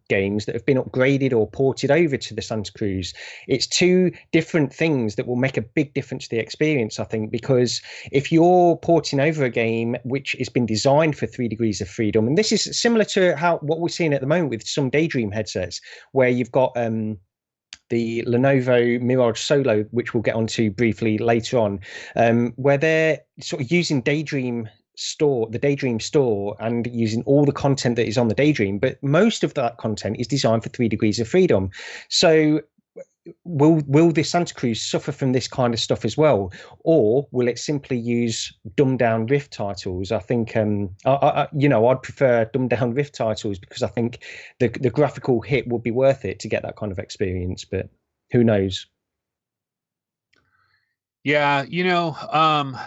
Speaker 2: games that have been upgraded or ported over to the Santa Cruz. It's 2 different things that will make a big difference to the experience, I think, because if you're porting over a game which has been designed for 3 degrees of freedom, and this is similar to what we're seeing at the moment with some Daydream headsets, where you've got the Lenovo Mirage Solo, which we'll get onto briefly later on, where they're sort of using the Daydream store, and using all the content that is on the Daydream, but most of that content is designed for 3 degrees of freedom. So will the Santa Cruz suffer from this kind of stuff as well, or will it simply use dumbed down Rift titles? I think I'd prefer dumbed down Rift titles, because I think the graphical hit would be worth it to get that kind of experience, but who knows?
Speaker 1: Yeah,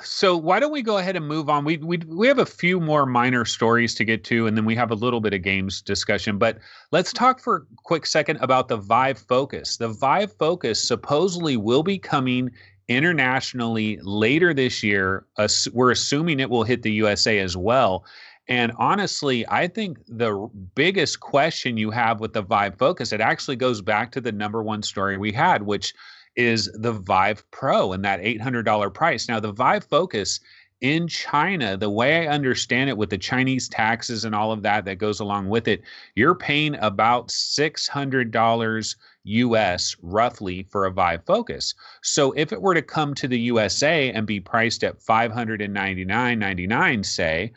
Speaker 1: so why don't we go ahead and move on? We have a few more minor stories to get to, and then we have a little bit of games discussion. But let's talk for a quick second about the Vive Focus. The Vive Focus supposedly will be coming internationally later this year. We're assuming it will hit the USA as well. And honestly, I think the biggest question you have with the Vive Focus, it actually goes back to the number one story we had, which is the Vive Pro and that $800 price. Now, the Vive Focus in China, the way I understand it, with the Chinese taxes and all of that that goes along with it, you're paying about $600 US roughly for a Vive Focus. So if it were to come to the USA and be priced at $599.99, say,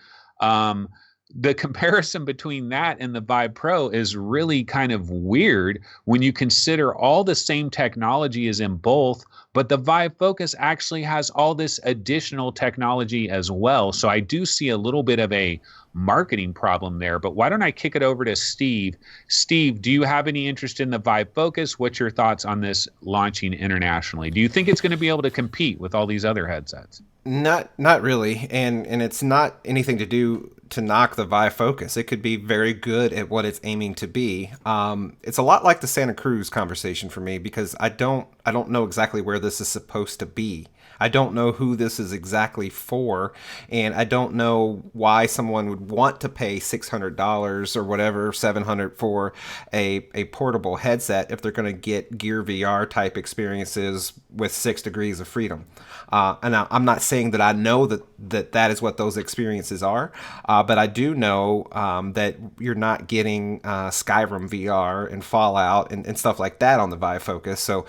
Speaker 1: the comparison between that and the Vive Pro is really kind of weird when you consider all the same technology is in both, but the Vive Focus actually has all this additional technology as well. So I do see a little bit of a marketing problem there, but why don't I kick it over to Steve? Steve, do you have any interest in the Vive Focus? What's your thoughts on this launching internationally? Do you think it's going to be able to compete with all these other headsets?
Speaker 3: Not really, and it's not anything to do to knock the Vive Focus. It could be very good at what it's aiming to be. It's a lot like the Santa Cruz conversation for me, because I don't know exactly where this is supposed to be. I don't know who this is exactly for, and I don't know why someone would want to pay $600 or whatever, $700 for a portable headset if they're going to get Gear VR type experiences with 6 degrees of freedom. And I'm not saying that I know that is what those experiences are, but I do know that you're not getting Skyrim VR and Fallout and stuff like that on the Vive Focus. So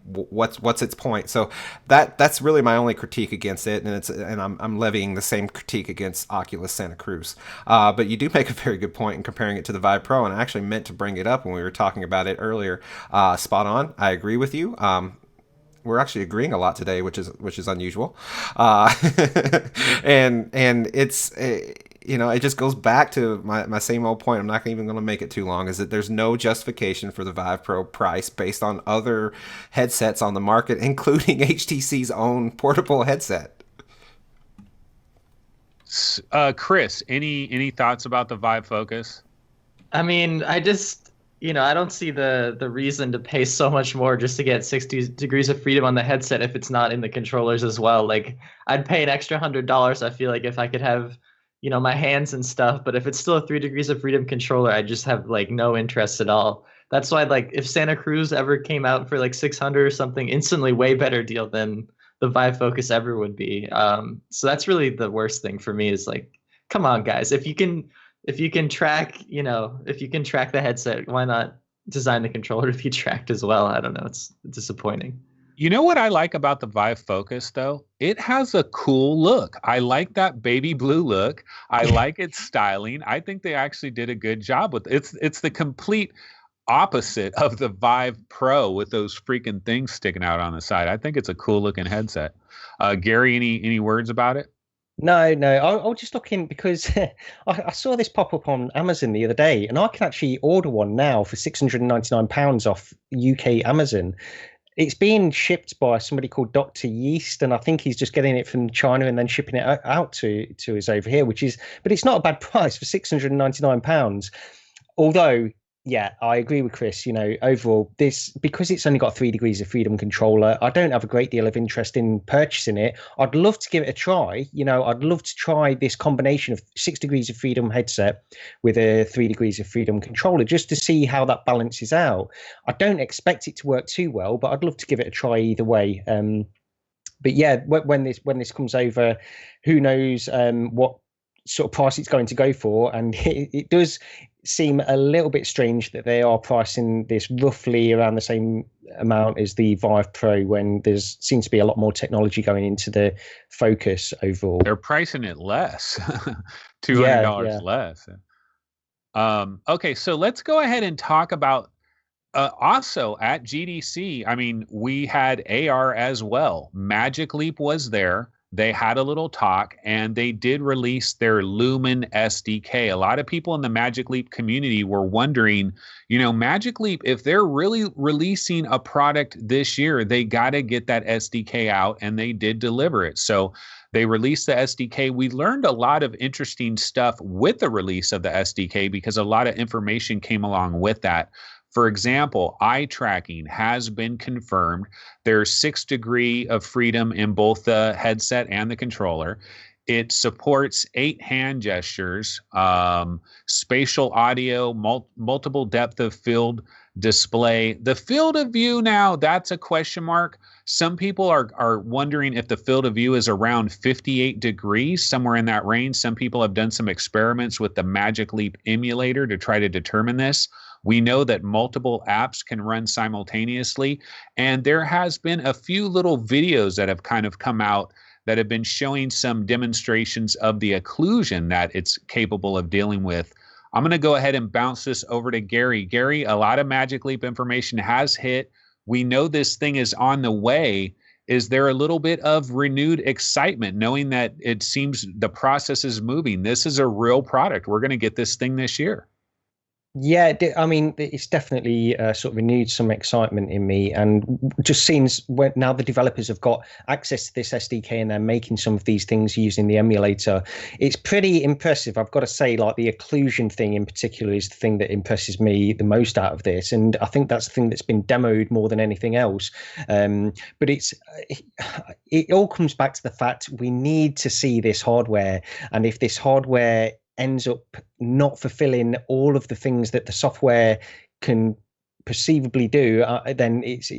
Speaker 3: what's its point? So that's really my only critique against it, and I'm levying the same critique against Oculus Santa Cruz. But you do make a very good point in comparing it to the Vive Pro, and I actually meant to bring it up when we were talking about it earlier. Spot on. I agree with you. We're actually agreeing a lot today, which is unusual, and it's. It just goes back to my same old point. I'm not even going to make it too long, is that there's no justification for the Vive Pro price based on other headsets on the market, including HTC's own portable headset.
Speaker 1: Chris, any thoughts about the Vive Focus?
Speaker 4: I mean, I just, I don't see the reason to pay so much more just to get 60 degrees of freedom on the headset if it's not in the controllers as well. Like, I'd pay an extra $100, I feel like, if I could have my hands and stuff, but if it's still a 3 degrees of freedom controller, I just have like no interest at all. That's why, like, if Santa Cruz ever came out for like 600 or something, instantly way better deal than the Vive Focus ever would be. So that's really the worst thing for me, is like, come on guys, if you can track, if you can track the headset, why not design the controller to be tracked as well? I don't know. It's disappointing.
Speaker 1: You know what I like about the Vive Focus, though? It has a cool look. I like that baby blue look. I like its styling. I think they actually did a good job with it. It's the complete opposite of the Vive Pro with those freaking things sticking out on the side. I think it's a cool looking headset. Gary, any words about it?
Speaker 2: No. I was just looking because I saw this pop up on Amazon the other day, and I can actually order one now for £699 off UK Amazon. It's being shipped by somebody called Dr. Yeast, and I think he's just getting it from China and then shipping it out to us over here, but it's not a bad price for £699. Although, yeah, I agree with Chris. Overall, because it's only got 3 degrees of freedom controller, I don't have a great deal of interest in purchasing it. I'd love to give it a try. I'd love to try this combination of 6 degrees of freedom headset with a 3 degrees of freedom controller, just to see how that balances out. I don't expect it to work too well, but I'd love to give it a try either way. But yeah, when this comes over, who knows what sort of price it's going to go for, and it does seem a little bit strange that they are pricing this roughly around the same amount as the Vive Pro, when there's seems to be a lot more technology going into the Focus overall.
Speaker 1: They're pricing it less, $200 less. Okay, so let's go ahead and talk about also at GDC. I mean, we had AR as well. Magic Leap was there. they had a little talk, and they did release their Lumen SDK. A lot of people in the Magic Leap community were wondering, Magic Leap, if they're really releasing a product this year, they got to get that SDK out, and they did deliver it. So they released the SDK. We learned a lot of interesting stuff with the release of the SDK because a lot of information came along with that. For example, eye tracking has been confirmed. There's 6 degrees of freedom in both the headset and the controller. It supports 8 hand gestures, spatial audio, multiple depth of field display. The field of view now, that's a question mark. Some people are wondering if the field of view is around 58 degrees, somewhere in that range. Some people have done some experiments with the Magic Leap emulator to try to determine this. We know that multiple apps can run simultaneously, and there has been a few little videos that have kind of come out that have been showing some demonstrations of the occlusion that it's capable of dealing with. I'm going to go ahead and bounce this over to Gary. Gary, a lot of Magic Leap information has hit. We know this thing is on the way. Is there a little bit of renewed excitement knowing that it seems the process is moving? This is a real product. We're going to get this thing this year.
Speaker 2: Yeah, I mean, it's definitely sort of renewed some excitement in me, and just seems when now the developers have got access to this SDK and they're making some of these things using the emulator. It's pretty impressive, I've got to say. Like the occlusion thing in particular is the thing that impresses me the most out of this, and I think that's the thing that's been demoed more than anything else. But it all comes back to the fact we need to see this hardware, and if this hardware ends up not fulfilling all of the things that the software can perceivably do, then it's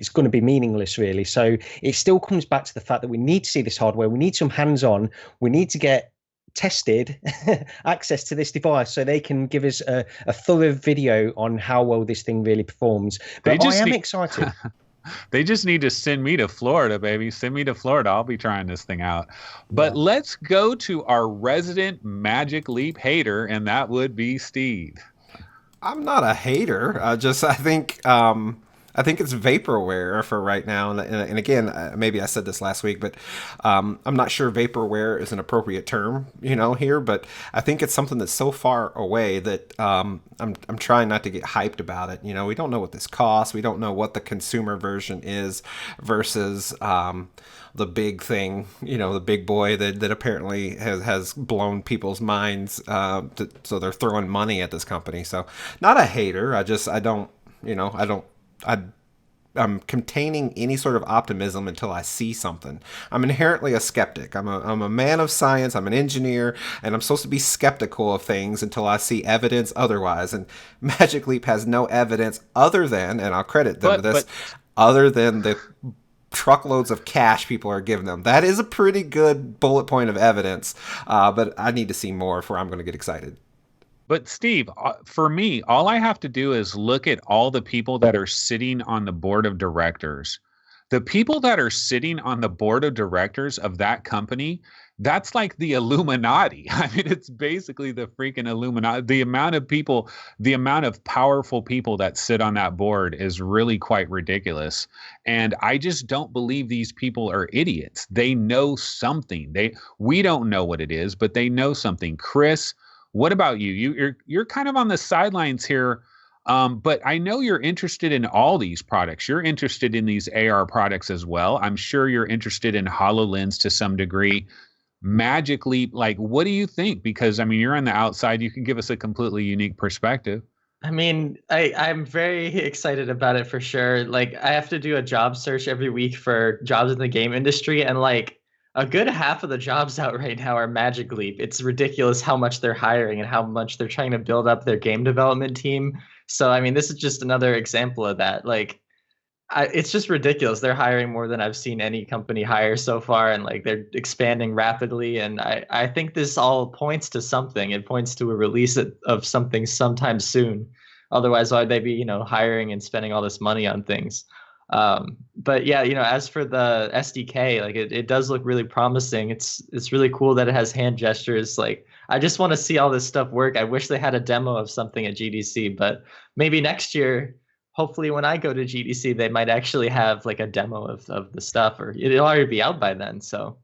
Speaker 2: going to be meaningless, really. So it still comes back to the fact that we need to see this hardware. We need some hands-on. We need to get tested access to this device so they can give us a thorough video on how well this thing really performs. But I am excited.
Speaker 1: They just need to send me to Florida, baby. Send me to Florida. I'll be trying this thing out. But let's go to our resident Magic Leap hater, and that would be Steve.
Speaker 3: I'm not a hater. I think it's vaporware for right now. And again, maybe I said this last week, but I'm not sure vaporware is an appropriate term, here. But I think it's something that's so far away that I'm trying not to get hyped about it. We don't know what this costs. We don't know what the consumer version is versus the big thing, the big boy that apparently has blown people's minds. So they're throwing money at this company. So not a hater. I'm containing any sort of optimism until I see something. I'm inherently a skeptic. I'm a man of science. I'm an engineer, and I'm supposed to be skeptical of things until I see evidence otherwise. And Magic Leap has no evidence other than, and I'll credit them for this, other than the truckloads of cash people are giving them. That is a pretty good bullet point of evidence, but I need to see more before I'm going to get excited.
Speaker 1: But Steve, for me, all I have to do is look at all the people that are sitting on the board of directors. The people that are sitting on the board of directors of that company, that's like the Illuminati. I mean, it's basically the freaking Illuminati. The amount of people, the amount of powerful people that sit on that board is really quite ridiculous. And I just don't believe these people are idiots. They know something. We don't know what it is, but they know something. Chris, what about you? You're kind of on the sidelines here, but I know you're interested in all these products. You're interested in these AR products as well. I'm sure you're interested in HoloLens to some degree. Magic Leap, like, what do you think? Because, I mean, you're on the outside. You can give us a completely unique perspective.
Speaker 4: I mean, I'm very excited about it for sure. Like, I have to do a job search every week for jobs in the game industry, and like, a good half of the jobs out right now are Magic Leap. It's ridiculous how much they're hiring and how much they're trying to build up their game development team. So, I mean, this is just another example of that. Like, it's just ridiculous. They're hiring more than I've seen any company hire so far, and like they're expanding rapidly. And I think this all points to something. It points to a release of something sometime soon. Otherwise, why'd they be, hiring and spending all this money on things? But yeah, as for the SDK, like it does look really promising. It's really cool that it has hand gestures. Like, I just want to see all this stuff work. I wish they had a demo of something at GDC, but maybe next year hopefully when I go to GDC, they might actually have like a demo of the stuff, or it'll already be out by then. So.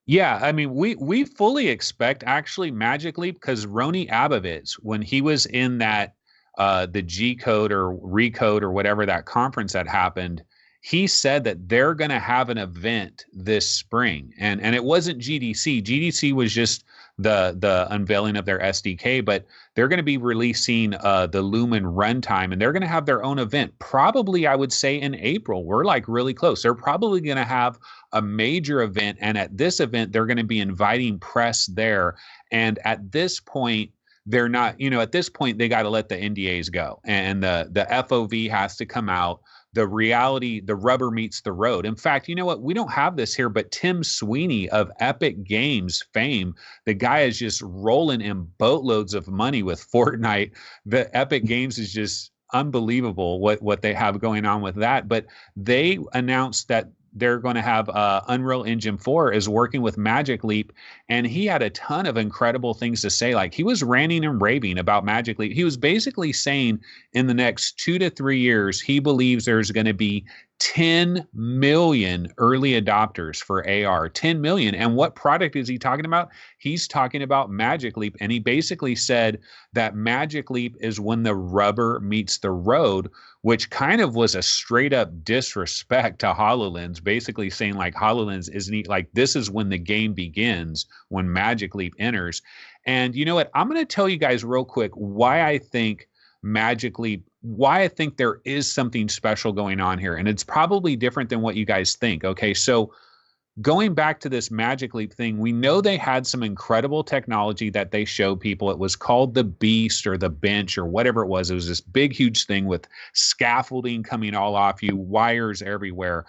Speaker 1: Yeah, I mean, we fully expect actually Magic Leap, because Roni Abovitz, when he was in that the G Code or Recode or whatever that conference that happened, he said that they're going to have an event this spring, and it wasn't GDC. GDC was just the unveiling of their SDK, but they're going to be releasing the Lumen runtime, and they're going to have their own event. Probably, I would say in April. We're like really close. They're probably going to have a major event, and at this event, they're going to be inviting press there. And at this point, they're not. At this point, they got to let the NDAs go, and the FOV has to come out. The reality, the rubber meets the road. In fact, you know what? We don't have this here, but Tim Sweeney of Epic Games fame, the guy is just rolling in boatloads of money with Fortnite. The Epic Games is just unbelievable what they have going on with that. But they announced that they're going to have Unreal Engine 4 is working with Magic Leap, and he had a ton of incredible things to say. Like, he was ranting and raving about Magic Leap. He was basically saying in the next 2 to 3 years, he believes there's going to be 10 million early adopters for AR. 10 million. And what product is he talking about? He's talking about Magic Leap. And he basically said that Magic Leap is when the rubber meets the road, which kind of was a straight up disrespect to HoloLens, basically saying like HoloLens isn't like, this is when the game begins, when Magic Leap enters. And you know what? I'm going to tell you guys real quick why I think Magic Leap, why I think there is something special going on here. And it's probably different than what you guys think. Okay. So going back to this Magic Leap thing, we know they had some incredible technology that they showed people. It was called the Beast or the Bench or whatever it was. It was this big, huge thing with scaffolding coming all off you, wires everywhere.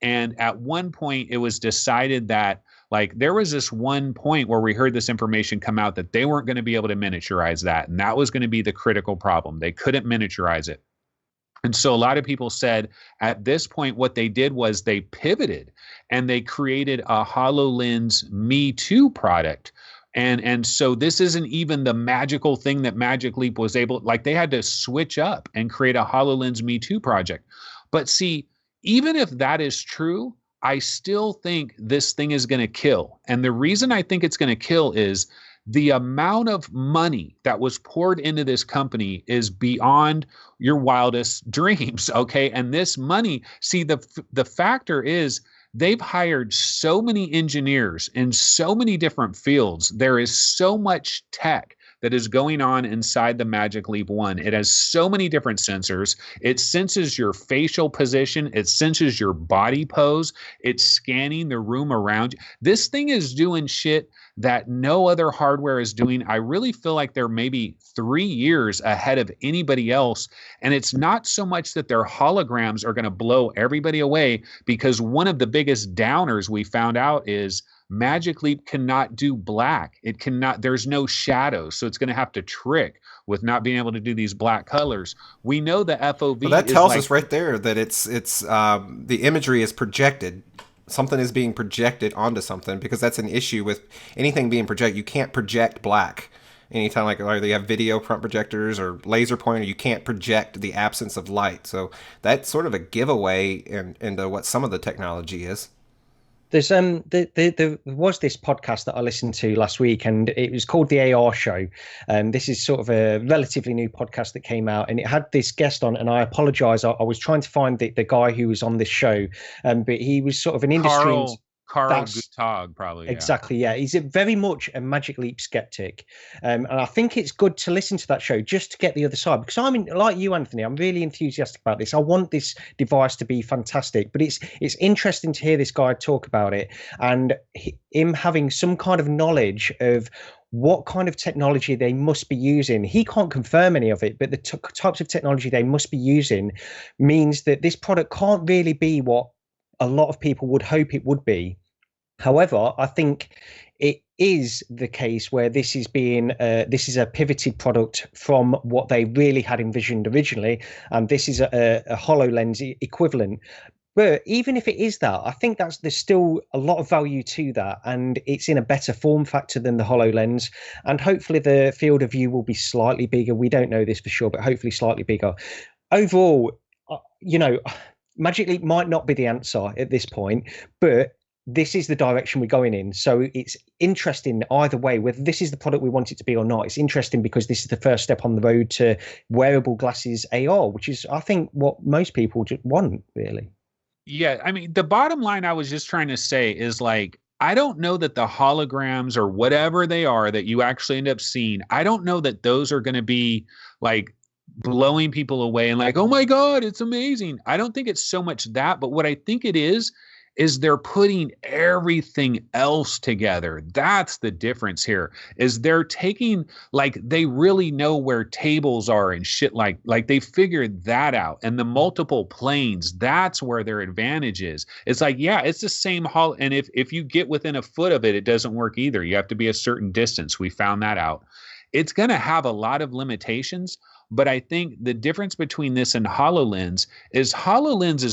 Speaker 1: And at one point it was decided that like there was this one point where we heard this information come out that they weren't going to be able to miniaturize that. And that was going to be the critical problem. They couldn't miniaturize it. And so a lot of people said at this point, what they did was they pivoted and they created a HoloLens Me Too product. And so this isn't even the magical thing that Magic Leap was able, like they had to switch up and create a HoloLens Me Too project. But see, even if that is true, I still think this thing is going to kill. And the reason I think it's going to kill is the amount of money that was poured into this company is beyond your wildest dreams. Okay. And this money, see, the factor is they've hired so many engineers in so many different fields. There is so much tech that is going on inside the Magic Leap 1. It has so many different sensors. It senses your facial position. It senses your body pose. It's scanning the room around you. This thing is doing shit that no other hardware is doing. I really feel like they're maybe 3 years ahead of anybody else. And it's not so much that their holograms are going to blow everybody away, because one of the biggest downers we found out is Magic Leap cannot do black. It cannot, there's no shadows. So it's going to have to trick with not being able to do these black colors. We know the FOV.
Speaker 3: Well, that tells us right there that it's the imagery is projected. Something is being projected onto something, because that's an issue with anything being projected. You can't project black. Anytime like either you have video front projectors or laser pointer, you can't project the absence of light. So that's sort of a giveaway into what some of the technology is.
Speaker 2: There's there was this podcast that I listened to last week, and it was called The AR Show. This is sort of a relatively new podcast that came out, and it had this guest on, and I apologize, I was trying to find the guy who was on this show, but he was sort of an industry...
Speaker 1: Carl Guttag, probably.
Speaker 2: Exactly, yeah. He's very much a Magic Leap skeptic. And I think it's good to listen to that show just to get the other side. Because like you, Anthony, I'm really enthusiastic about this. I want this device to be fantastic. But it's interesting to hear this guy talk about it, and him having some kind of knowledge of what kind of technology they must be using. He can't confirm any of it, but the types of technology they must be using means that this product can't really be what a lot of people would hope it would be. However, I think it is the case where this is a pivoted product from what they really had envisioned originally, and this is a HoloLens equivalent. But even if it is that, I think there's still a lot of value to that, and it's in a better form factor than the HoloLens, and hopefully the field of view will be slightly bigger. We don't know this for sure, but hopefully slightly bigger. Overall, Magic Leap might not be the answer at this point, but this is the direction we're going in. So it's interesting either way, whether this is the product we want it to be or not. It's interesting because this is the first step on the road to wearable glasses AR, which is, I think, what most people just want, really.
Speaker 1: Yeah, I mean, the bottom line I was just trying to say is like, I don't know that the holograms or whatever they are that you actually end up seeing, I don't know that those are going to be like blowing people away and like, oh my God, it's amazing. I don't think it's so much that, but what I think it is they're putting everything else together. That's the difference here, is they're taking, like, they really know where tables are and shit, like they figured that out. And the multiple planes, that's where their advantage is. It's like, yeah, it's the same hall. And if you get within a foot of it, it doesn't work either. You have to be a certain distance. We found that out. It's going to have a lot of limitations. But I think the difference between this and HoloLens is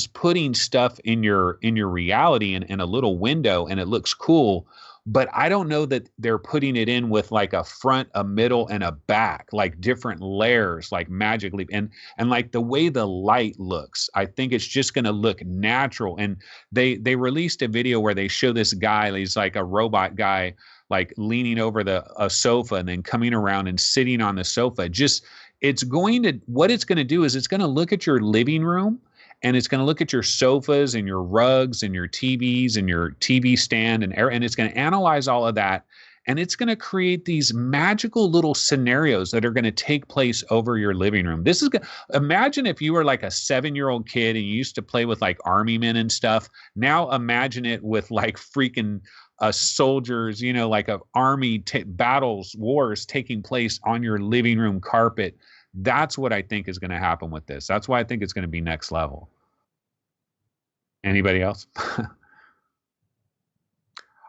Speaker 1: putting stuff in your reality in a little window, and it looks cool. But I don't know that they're putting it in with like a front, a middle, and a back, like different layers, like Magic Leap, and like the way the light looks. I think it's just going to look natural. And they released a video where they show this guy, he's like a robot guy, like leaning over a sofa and then coming around and sitting on the sofa. What it's going to do is it's going to look at your living room, and it's going to look at your sofas and your rugs and your TVs and your TV stand, and it's going to analyze all of that. And it's going to create these magical little scenarios that are going to take place over your living room. Imagine if you were like a 7-year-old kid and you used to play with like army men and stuff. Now imagine it with like freaking soldiers, like a army battles, wars taking place on your living room carpet. That's what I think is going to happen with this. That's why I think it's going to be next level. Anybody else?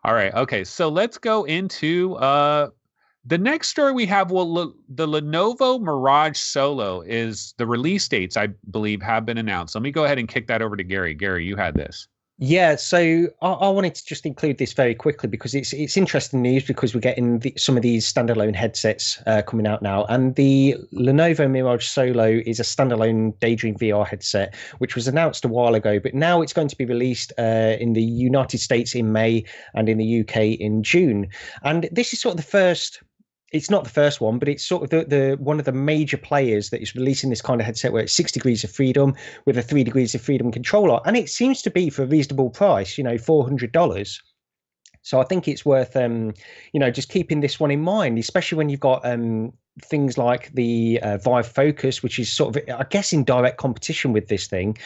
Speaker 1: All right. Okay. So let's go into the next story we have. Well, the Lenovo Mirage Solo is the release dates, I believe, have been announced. Let me go ahead and kick that over to Gary. Gary, you had this.
Speaker 2: Yeah, so I wanted to just include this very quickly because it's interesting news, because we're getting some of these standalone headsets coming out now. And the Lenovo Mirage Solo is a standalone Daydream VR headset, which was announced a while ago, but now it's going to be released in the United States in May and in the UK in June. And this is sort of the first... It's not the first one, but it's sort of the one of the major players that is releasing this kind of headset where it's 6 degrees of freedom with a 3 degrees of freedom controller. And it seems to be for a reasonable price, $400. So I think it's worth, just keeping this one in mind, especially when you've got things like the Vive Focus, which is sort of, I guess, in direct competition with this thing.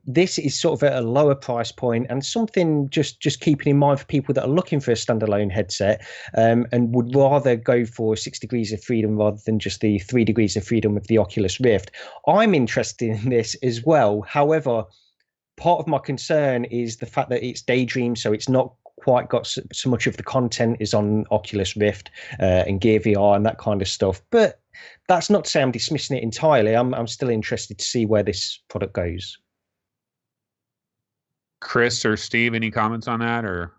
Speaker 2: This is sort of at a lower price point, and something just keeping in mind for people that are looking for a standalone headset and would rather go for 6 degrees of freedom rather than just the 3 degrees of freedom of the Oculus Rift. I'm interested in this as well. However, part of my concern is the fact that it's Daydream, so it's not quite got so much of the content is on Oculus Rift and Gear VR and that kind of stuff. But that's not to say I'm dismissing it entirely. I'm still interested to see where this product goes.
Speaker 1: Chris or Steve, any comments on that? Or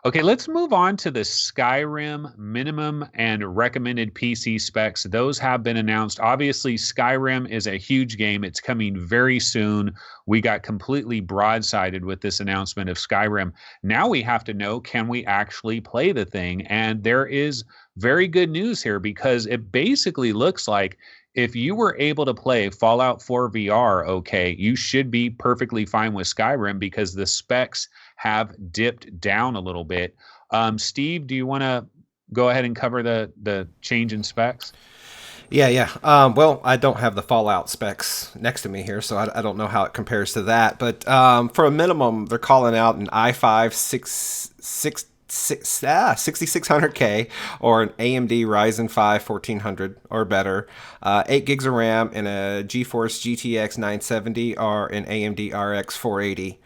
Speaker 1: okay, let's move on to the Skyrim minimum and recommended PC specs. Those have been announced. Obviously, Skyrim is a huge game. It's coming very soon. We got completely broadsided with this announcement of Skyrim. Now we have to know, can we actually play the thing? And there is very good news here, because it basically looks like if you were able to play Fallout 4 VR, okay, you should be perfectly fine with Skyrim, because the specs have dipped down a little bit. Steve, do you want to go ahead and cover the change in specs?
Speaker 3: Yeah. Well, I don't have the Fallout specs next to me here, so I don't know how it compares to that. But for a minimum, they're calling out an i5 6600K or an AMD Ryzen 5 1400 or better, 8 gigs of RAM, and a GeForce GTX 970 or an AMD RX 480.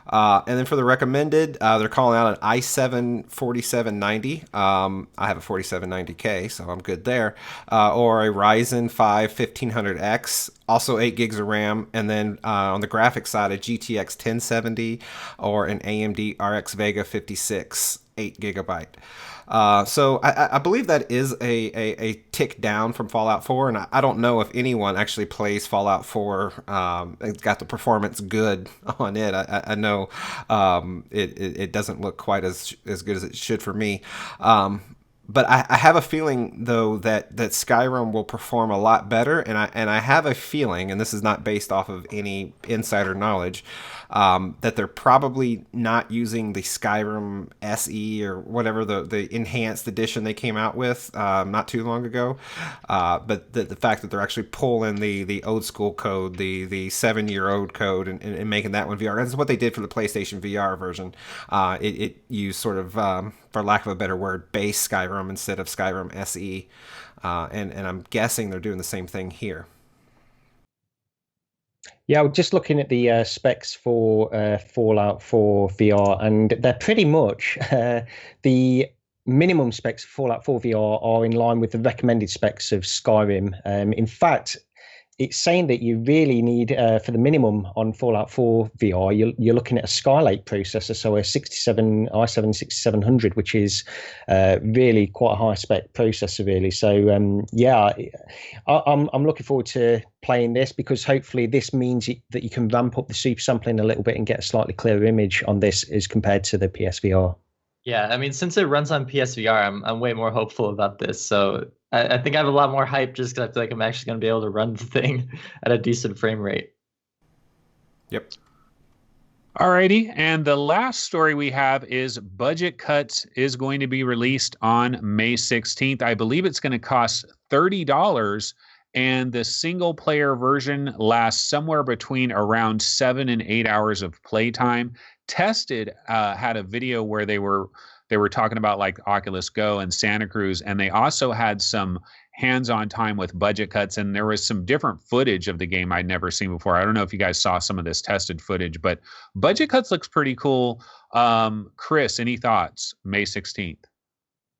Speaker 3: And then for the recommended, they're calling out an i7 4790. I have a 4790K, so I'm good there. Or a Ryzen 5 1500X, also 8 gigs of RAM. And then on the graphics side, a GTX 1070 or an AMD RX Vega 56. GB. So I believe that is a tick down from Fallout 4, and I don't know if anyone actually plays Fallout 4. It's got the performance good on it. I know it doesn't look quite as good as it should for me. But I have a feeling, though, that Skyrim will perform a lot better, and I have a feeling, and this is not based off of any insider knowledge, that they're probably not using the Skyrim SE or whatever the enhanced edition they came out with not too long ago, but the fact that they're actually pulling the old school code, the 7-year-old code, and making that one VR. That's what they did for the PlayStation VR version. It used sort of, for lack of a better word, base Skyrim instead of Skyrim SE, and I'm guessing they're doing the same thing here.
Speaker 2: Yeah, I'm just looking at the specs for Fallout 4 VR, and they're pretty much the minimum specs for Fallout 4 VR are in line with the recommended specs of Skyrim. In fact, it's saying that you really need, for the minimum on Fallout 4 VR, you're looking at a Skylake processor, so a i7 6700, which is really quite a high spec processor, really. So yeah, I'm looking forward to playing this, because hopefully this means that you can ramp up the super sampling a little bit and get a slightly clearer image on this as compared to the PSVR.
Speaker 4: Yeah, I mean, since it runs on PSVR, I'm way more hopeful about this. So I think I have a lot more hype just because I feel like I'm actually going to be able to run the thing at a decent frame rate.
Speaker 3: Yep.
Speaker 1: Alrighty, and the last story we have is Budget Cuts is going to be released on May 16th. I believe it's going to cost $30, and the single-player version lasts somewhere between around 7 and 8 hours of playtime. Tested had a video where they were talking about like Oculus Go and Santa Cruz, and they also had some hands-on time with Budget Cuts, and there was some different footage of the game I'd never seen before. I don't know if you guys saw some of this tested footage, but Budget Cuts looks pretty cool. Chris, any thoughts? May 16th.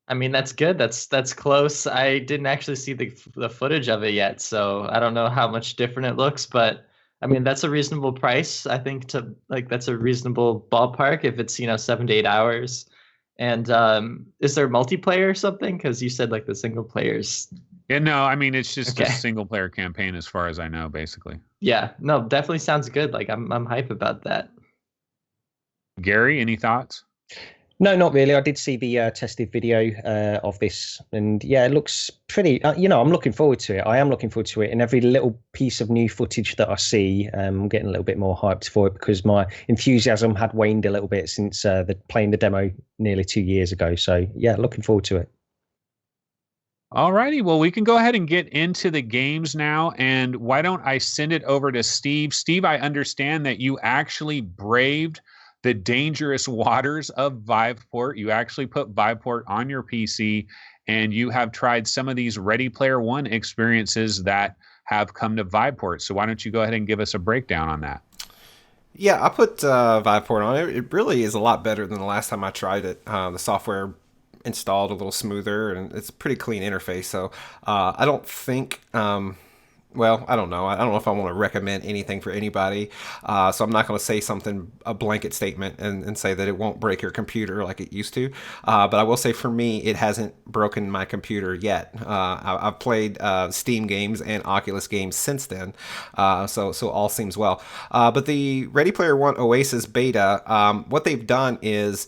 Speaker 4: I mean, that's good. That's close. I didn't actually see the footage of it yet, so I don't know how much different it looks, but I mean, that's a reasonable price. I think that's a reasonable ballpark if it's, 7 to 8 hours. And is there multiplayer or something? Because you said like the single players.
Speaker 1: Yeah, no, I mean, it's just a single player campaign as far as I know, basically.
Speaker 4: Yeah, no, definitely sounds good. Like I'm hype about that.
Speaker 1: Gary, any thoughts?
Speaker 2: No, not really. I did see the tested video of this, and yeah, it looks pretty. I'm looking forward to it. I am looking forward to it, and every little piece of new footage that I see, I'm getting a little bit more hyped for it, because my enthusiasm had waned a little bit since playing the demo nearly 2 years ago. So yeah, looking forward to it.
Speaker 1: All righty. Well, we can go ahead and get into the games now. And why don't I send it over to Steve? Steve, I understand that you actually braved the dangerous waters of Viveport. You actually put Viveport on your PC, and you have tried some of these Ready Player One experiences that have come to Viveport. So why don't you go ahead and give us a breakdown on that?
Speaker 3: Yeah, I put Viveport on it. It really is a lot better than the last time I tried it. The software installed a little smoother, and it's a pretty clean interface. So I don't think... well, I don't know. I don't know if I want to recommend anything for anybody. So I'm not going to say a blanket statement and say that it won't break your computer like it used to. But I will say for me, it hasn't broken my computer yet. I've played Steam games and Oculus games since then. So all seems well. But the Ready Player One Oasis beta, what they've done is,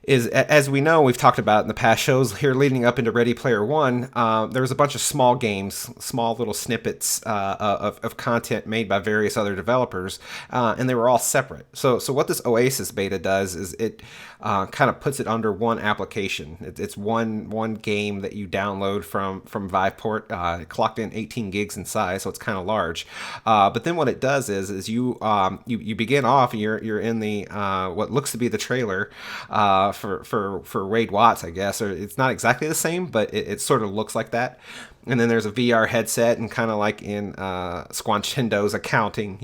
Speaker 3: as we know, we've talked about in the past shows here leading up into Ready Player One, there was a bunch of small games, small little snippets of content made by various other developers, and they were all separate. So what this Oasis beta does is it kind of puts it under one application. It's one game that you download from Viveport. It clocked in 18 gigs in size, so it's kind of large. But then what it does is you begin off, you're in the what looks to be the trailer for Wade Watts, I guess, or it's not exactly the same, but it sort of looks like that. And then there's a VR headset, and kind of like in Squanchendo's accounting,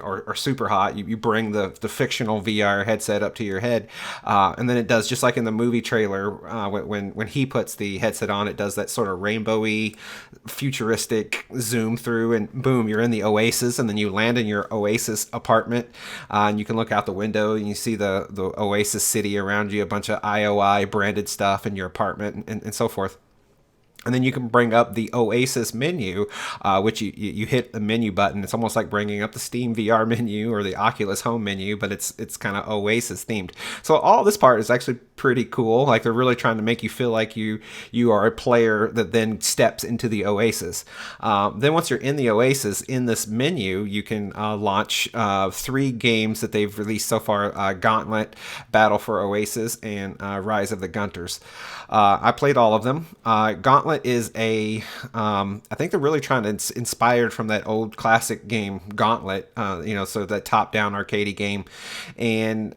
Speaker 3: or Super Hot, you bring the fictional VR headset up to your head, and then it does just like in the movie trailer when he puts the headset on, it does that sort of rainbowy, futuristic zoom through, and boom, you're in the Oasis, and then you land in your Oasis apartment, and you can look out the window and you see the Oasis city around you, bunch of IOI branded stuff in your apartment and so forth. And then you can bring up the Oasis menu, which you hit the menu button. It's almost like bringing up the Steam VR menu or the Oculus Home menu, but it's kind of Oasis themed. So all this part is actually pretty cool. Like they're really trying to make you feel like you are a player that then steps into the Oasis. Then once you're in the Oasis, in this menu, you can launch 3 games that they've released so far: Gauntlet, Battle for Oasis, and Rise of the Gunters. I played all of them. Gauntlet is I think they're really trying to inspired from that old classic game Gauntlet, so that top-down arcade game, and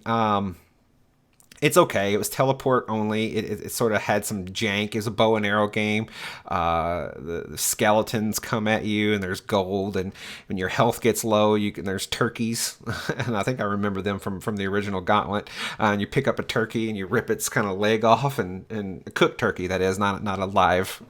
Speaker 3: it's okay. It was teleport only. It sort of had some jank. It was a bow and arrow game. The skeletons come at you, and there's gold. And when your health gets low, there's turkeys, and I think I remember them from the original Gauntlet. And you pick up a turkey and you rip its kind of leg off, and a cooked turkey, that is, not a live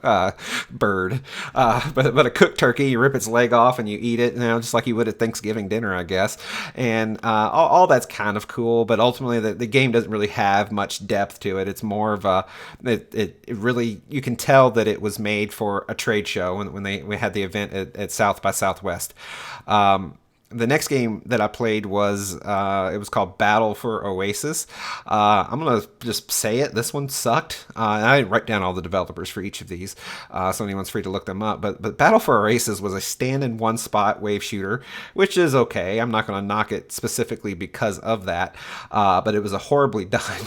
Speaker 3: bird, but a cooked turkey. You rip its leg off and you eat it, just like you would at Thanksgiving dinner, I guess. And all that's kind of cool, but ultimately the game doesn't really have much depth to it. It's more of it really, you can tell that it was made for a trade show when we had the event at South by Southwest. The next game that I played was it was called Battle for Oasis. I'm gonna just say it. This one sucked. And I didn't write down all the developers for each of these, so anyone's free to look them up. But Battle for Oasis was a stand in one spot wave shooter, which is okay. I'm not gonna knock it specifically because of that. But it was a horribly done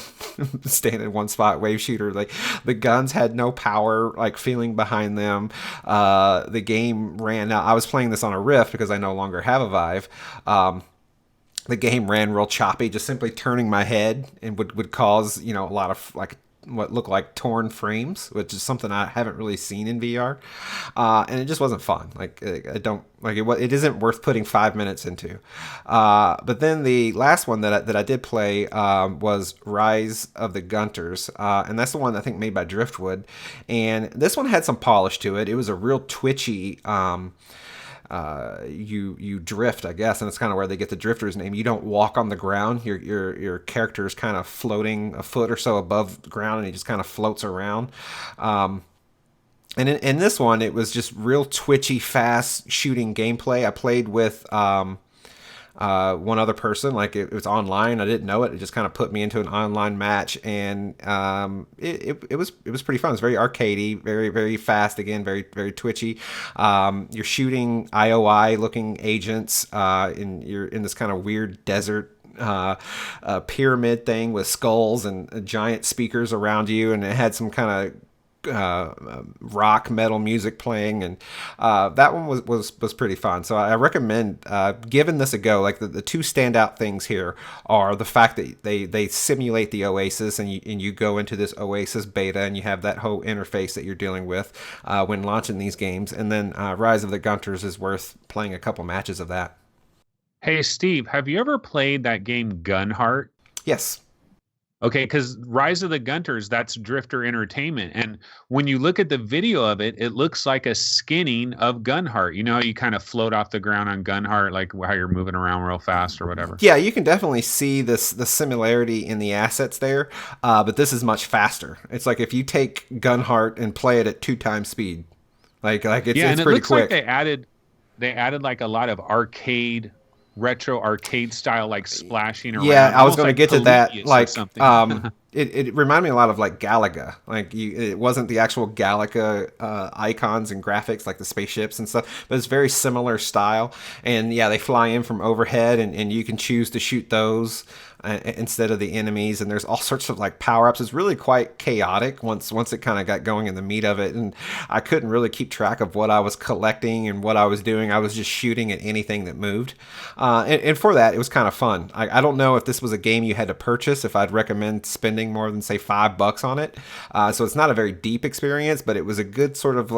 Speaker 3: stand in one spot wave shooter. Like the guns had no power feeling behind them. The game ran out. I was playing this on a Rift because I no longer have a Vive. The game ran real choppy, just simply turning my head and would cause a lot of what looked like torn frames, which is something I haven't really seen in VR, and it just wasn't fun. It isn't worth putting 5 minutes into. But then the last one that I did play was Rise of the Gunters, and that's the one I think made by Driftwood, and this one had some polish to it. It was a real twitchy. You drift, I guess, and it's kind of where they get the drifter's name. You don't walk on the ground. Your character is kind of floating a foot or so above the ground, and he just kind of floats around. And in this one, it was just real twitchy, fast shooting gameplay. I played with one other person. It was online. I didn't know it. It just kind of put me into an online match, and it was pretty fun. It was very arcadey, very very fast. Again, very very twitchy. You're shooting IOI looking agents, and you're in this kind of weird desert pyramid thing with skulls and giant speakers around you, and it had some kind of rock metal music playing, and that one was pretty fun. So I recommend giving this a go. The two standout things here are the fact that they simulate the Oasis, and you go into this Oasis beta, and you have that whole interface that you're dealing with when launching these games. And then Rise of the Gunters is worth playing a couple matches of that.
Speaker 1: Hey Steve, have you ever played that game Gunheart?
Speaker 3: Yes.
Speaker 1: Okay, because Rise of the Gunters, that's Drifter Entertainment. And when you look at the video of it, it looks like a skinning of Gunheart. You know how you kind of float off the ground on Gunheart, like how you're moving around real fast or whatever?
Speaker 3: Yeah, you can definitely see the similarity in the assets there, but this is much faster. It's like if you take Gunheart and play it at 2 times speed. It's
Speaker 1: and it
Speaker 3: pretty
Speaker 1: looks
Speaker 3: quick.
Speaker 1: Like they added like a lot of retro arcade style splashing around.
Speaker 3: Yeah, I was going to get to that. It reminded me a lot of Galaga. It wasn't the actual Galaga icons and graphics like the spaceships and stuff, but it's very similar style. And yeah, they fly in from overhead, and you can choose to shoot those instead of the enemies, and there's all sorts of power-ups. It's really quite chaotic once it kind of got going in the meat of it, and I couldn't really keep track of what I was collecting and what I was doing. I was just shooting at anything that moved, and for that it was kind of fun. I don't know if this was a game you had to purchase, if I'd recommend spending more than say $5 on it, so it's not a very deep experience, but it was a good sort of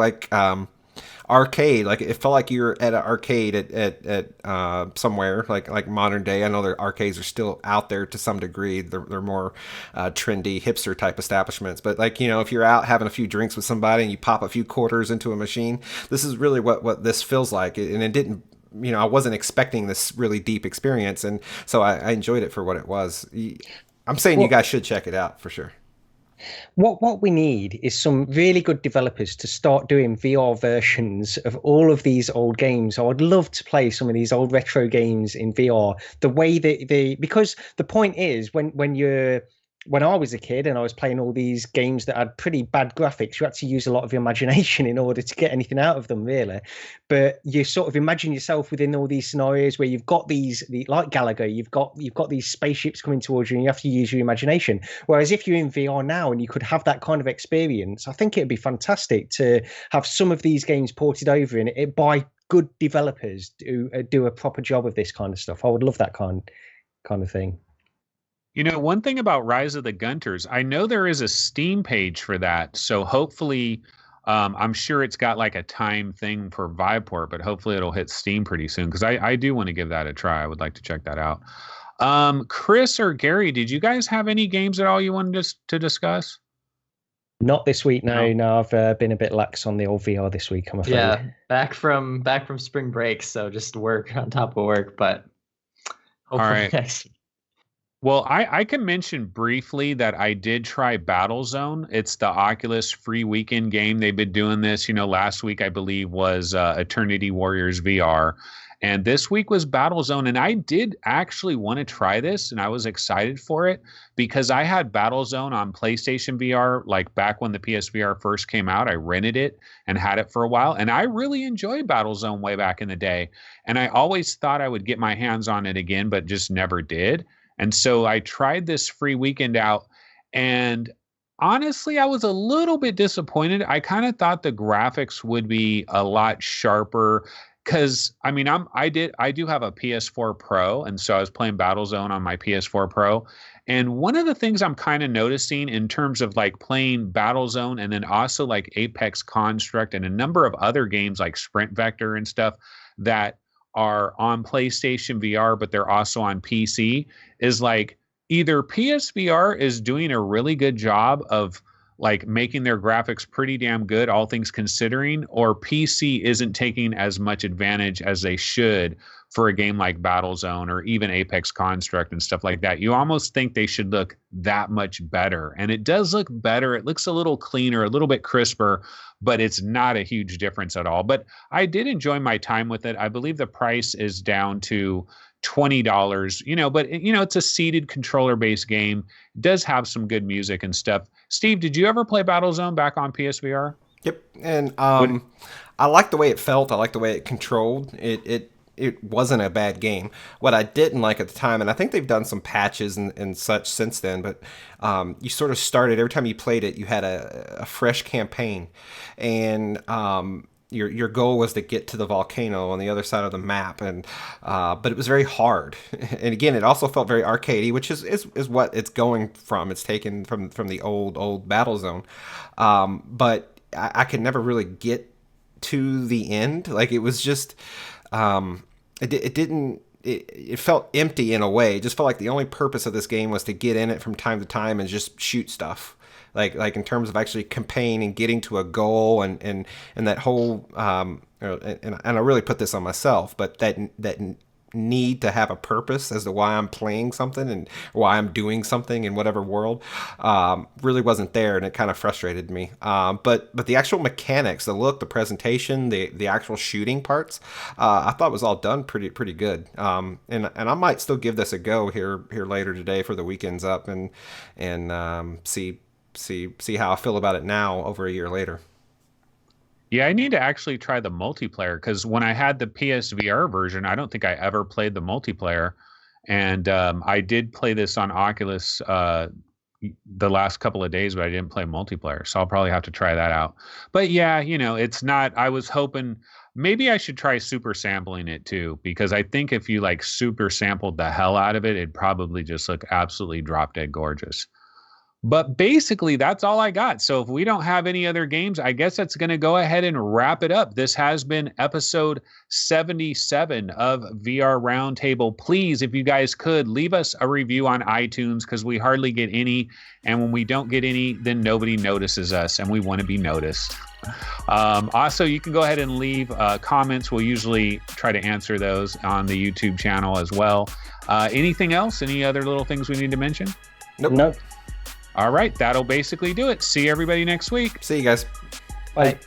Speaker 3: arcade. It felt like you were at an arcade at somewhere like modern day. I know their arcades are still out there to some degree. They're more trendy hipster type establishments, but if you're out having a few drinks with somebody and you pop a few quarters into a machine, this is really what this feels like. And it didn't, I wasn't expecting this really deep experience, and so I enjoyed it for what it was. I'm saying you guys should check it out for sure.
Speaker 2: What we need is some really good developers to start doing VR versions of all of these old games. I would love to play some of these old retro games in VR. The way because the point is when I was a kid and I was playing all these games that had pretty bad graphics, you had to use a lot of your imagination in order to get anything out of them, really. But you sort of imagine yourself within all these scenarios where you've got like Galaga, you've got these spaceships coming towards you and you have to use your imagination. Whereas if you're in VR now and you could have that kind of experience, I think it'd be fantastic to have some of these games ported over in it by good developers who do a proper job of this kind of stuff. I would love that kind of thing.
Speaker 1: You know, one thing about Rise of the Gunters, I know there is a Steam page for that. So hopefully, I'm sure it's got like a time thing for Viveport, but hopefully it'll hit Steam pretty soon because I do want to give that a try. I would like to check that out. Chris or Gary, did you guys have any games at all you wanted to discuss?
Speaker 2: Not this week, no. I've been a bit lax on the old VR this week, I'm afraid.
Speaker 4: Yeah, back from spring break, so just work on top of work, but hopefully next week.
Speaker 1: Well, I can mention briefly that I did try Battlezone. It's the Oculus free weekend game. They've been doing this, last week I believe was Eternity Warriors VR. And this week was Battlezone. And I did actually want to try this and I was excited for it because I had Battlezone on PlayStation VR, like back when the PSVR first came out. I rented it and had it for a while. And I really enjoyed Battlezone way back in the day. And I always thought I would get my hands on it again, but just never did. And so I tried this free weekend out and honestly, I was a little bit disappointed. I kind of thought the graphics would be a lot sharper because I do have a PS4 Pro. And so I was playing Battlezone on my PS4 Pro. And one of the things I'm kind of noticing in terms of like playing Battlezone and then also like Apex Construct and a number of other games like Sprint Vector and stuff that are on PlayStation VR, but they're also on PC, is like either PSVR is doing a really good job of like making their graphics pretty damn good, all things considering, or PC isn't taking as much advantage as they should for a game like Battlezone or even Apex Construct and stuff like that. You almost think they should look that much better. And it does look better. It looks a little cleaner, a little bit crisper, but it's not a huge difference at all. But I did enjoy my time with it. I believe the price is down to $20, but it's a seated controller-based game. It does have some good music and stuff. Steve, did you ever play Battlezone back on PSVR?
Speaker 3: Yep. And I like the way it felt. I like the way it controlled. It wasn't a bad game. What I didn't like at the time, and I think they've done some patches and such since then, but you sort of started, every time you played it, you had a fresh campaign. And your goal was to get to the volcano on the other side of the map, and but it was very hard. And again, it also felt very arcadey, which is what it's going from. It's taken from the old Battlezone. But I could never really get to the end. Like it was just... It felt empty in a way. It just felt like the only purpose of this game was to get in it from time to time and just shoot stuff. Like in terms of actually campaigning and getting to a goal and that whole and I really put this on myself, but that need to have a purpose as to why I'm playing something and why I'm doing something in whatever world really wasn't there, and it kind of frustrated me. But the actual mechanics, the look, the presentation, the actual shooting parts, I thought was all done pretty good. And I might still give this a go here later today for the weekend's up and see how I feel about it now over a year later.
Speaker 1: Yeah, I need to actually try the multiplayer because when I had the PSVR version, I don't think I ever played the multiplayer. And I did play this on Oculus the last couple of days, but I didn't play multiplayer. So I'll probably have to try that out. But yeah, it's not, I was hoping maybe I should try super sampling it too, because I think if you like super sampled the hell out of it, it'd probably just look absolutely drop dead gorgeous. But basically, that's all I got. So if we don't have any other games, I guess that's going to go ahead and wrap it up. This has been episode 77 of VR Roundtable. Please, if you guys could, leave us a review on iTunes because we hardly get any. And when we don't get any, then nobody notices us, and we want to be noticed. Also, you can go ahead and leave comments. We'll usually try to answer those on the YouTube channel as well. Anything else? Any other little things we need to mention?
Speaker 2: Nope.
Speaker 1: All right, that'll basically do it. See everybody next week.
Speaker 3: See you guys.
Speaker 2: Bye.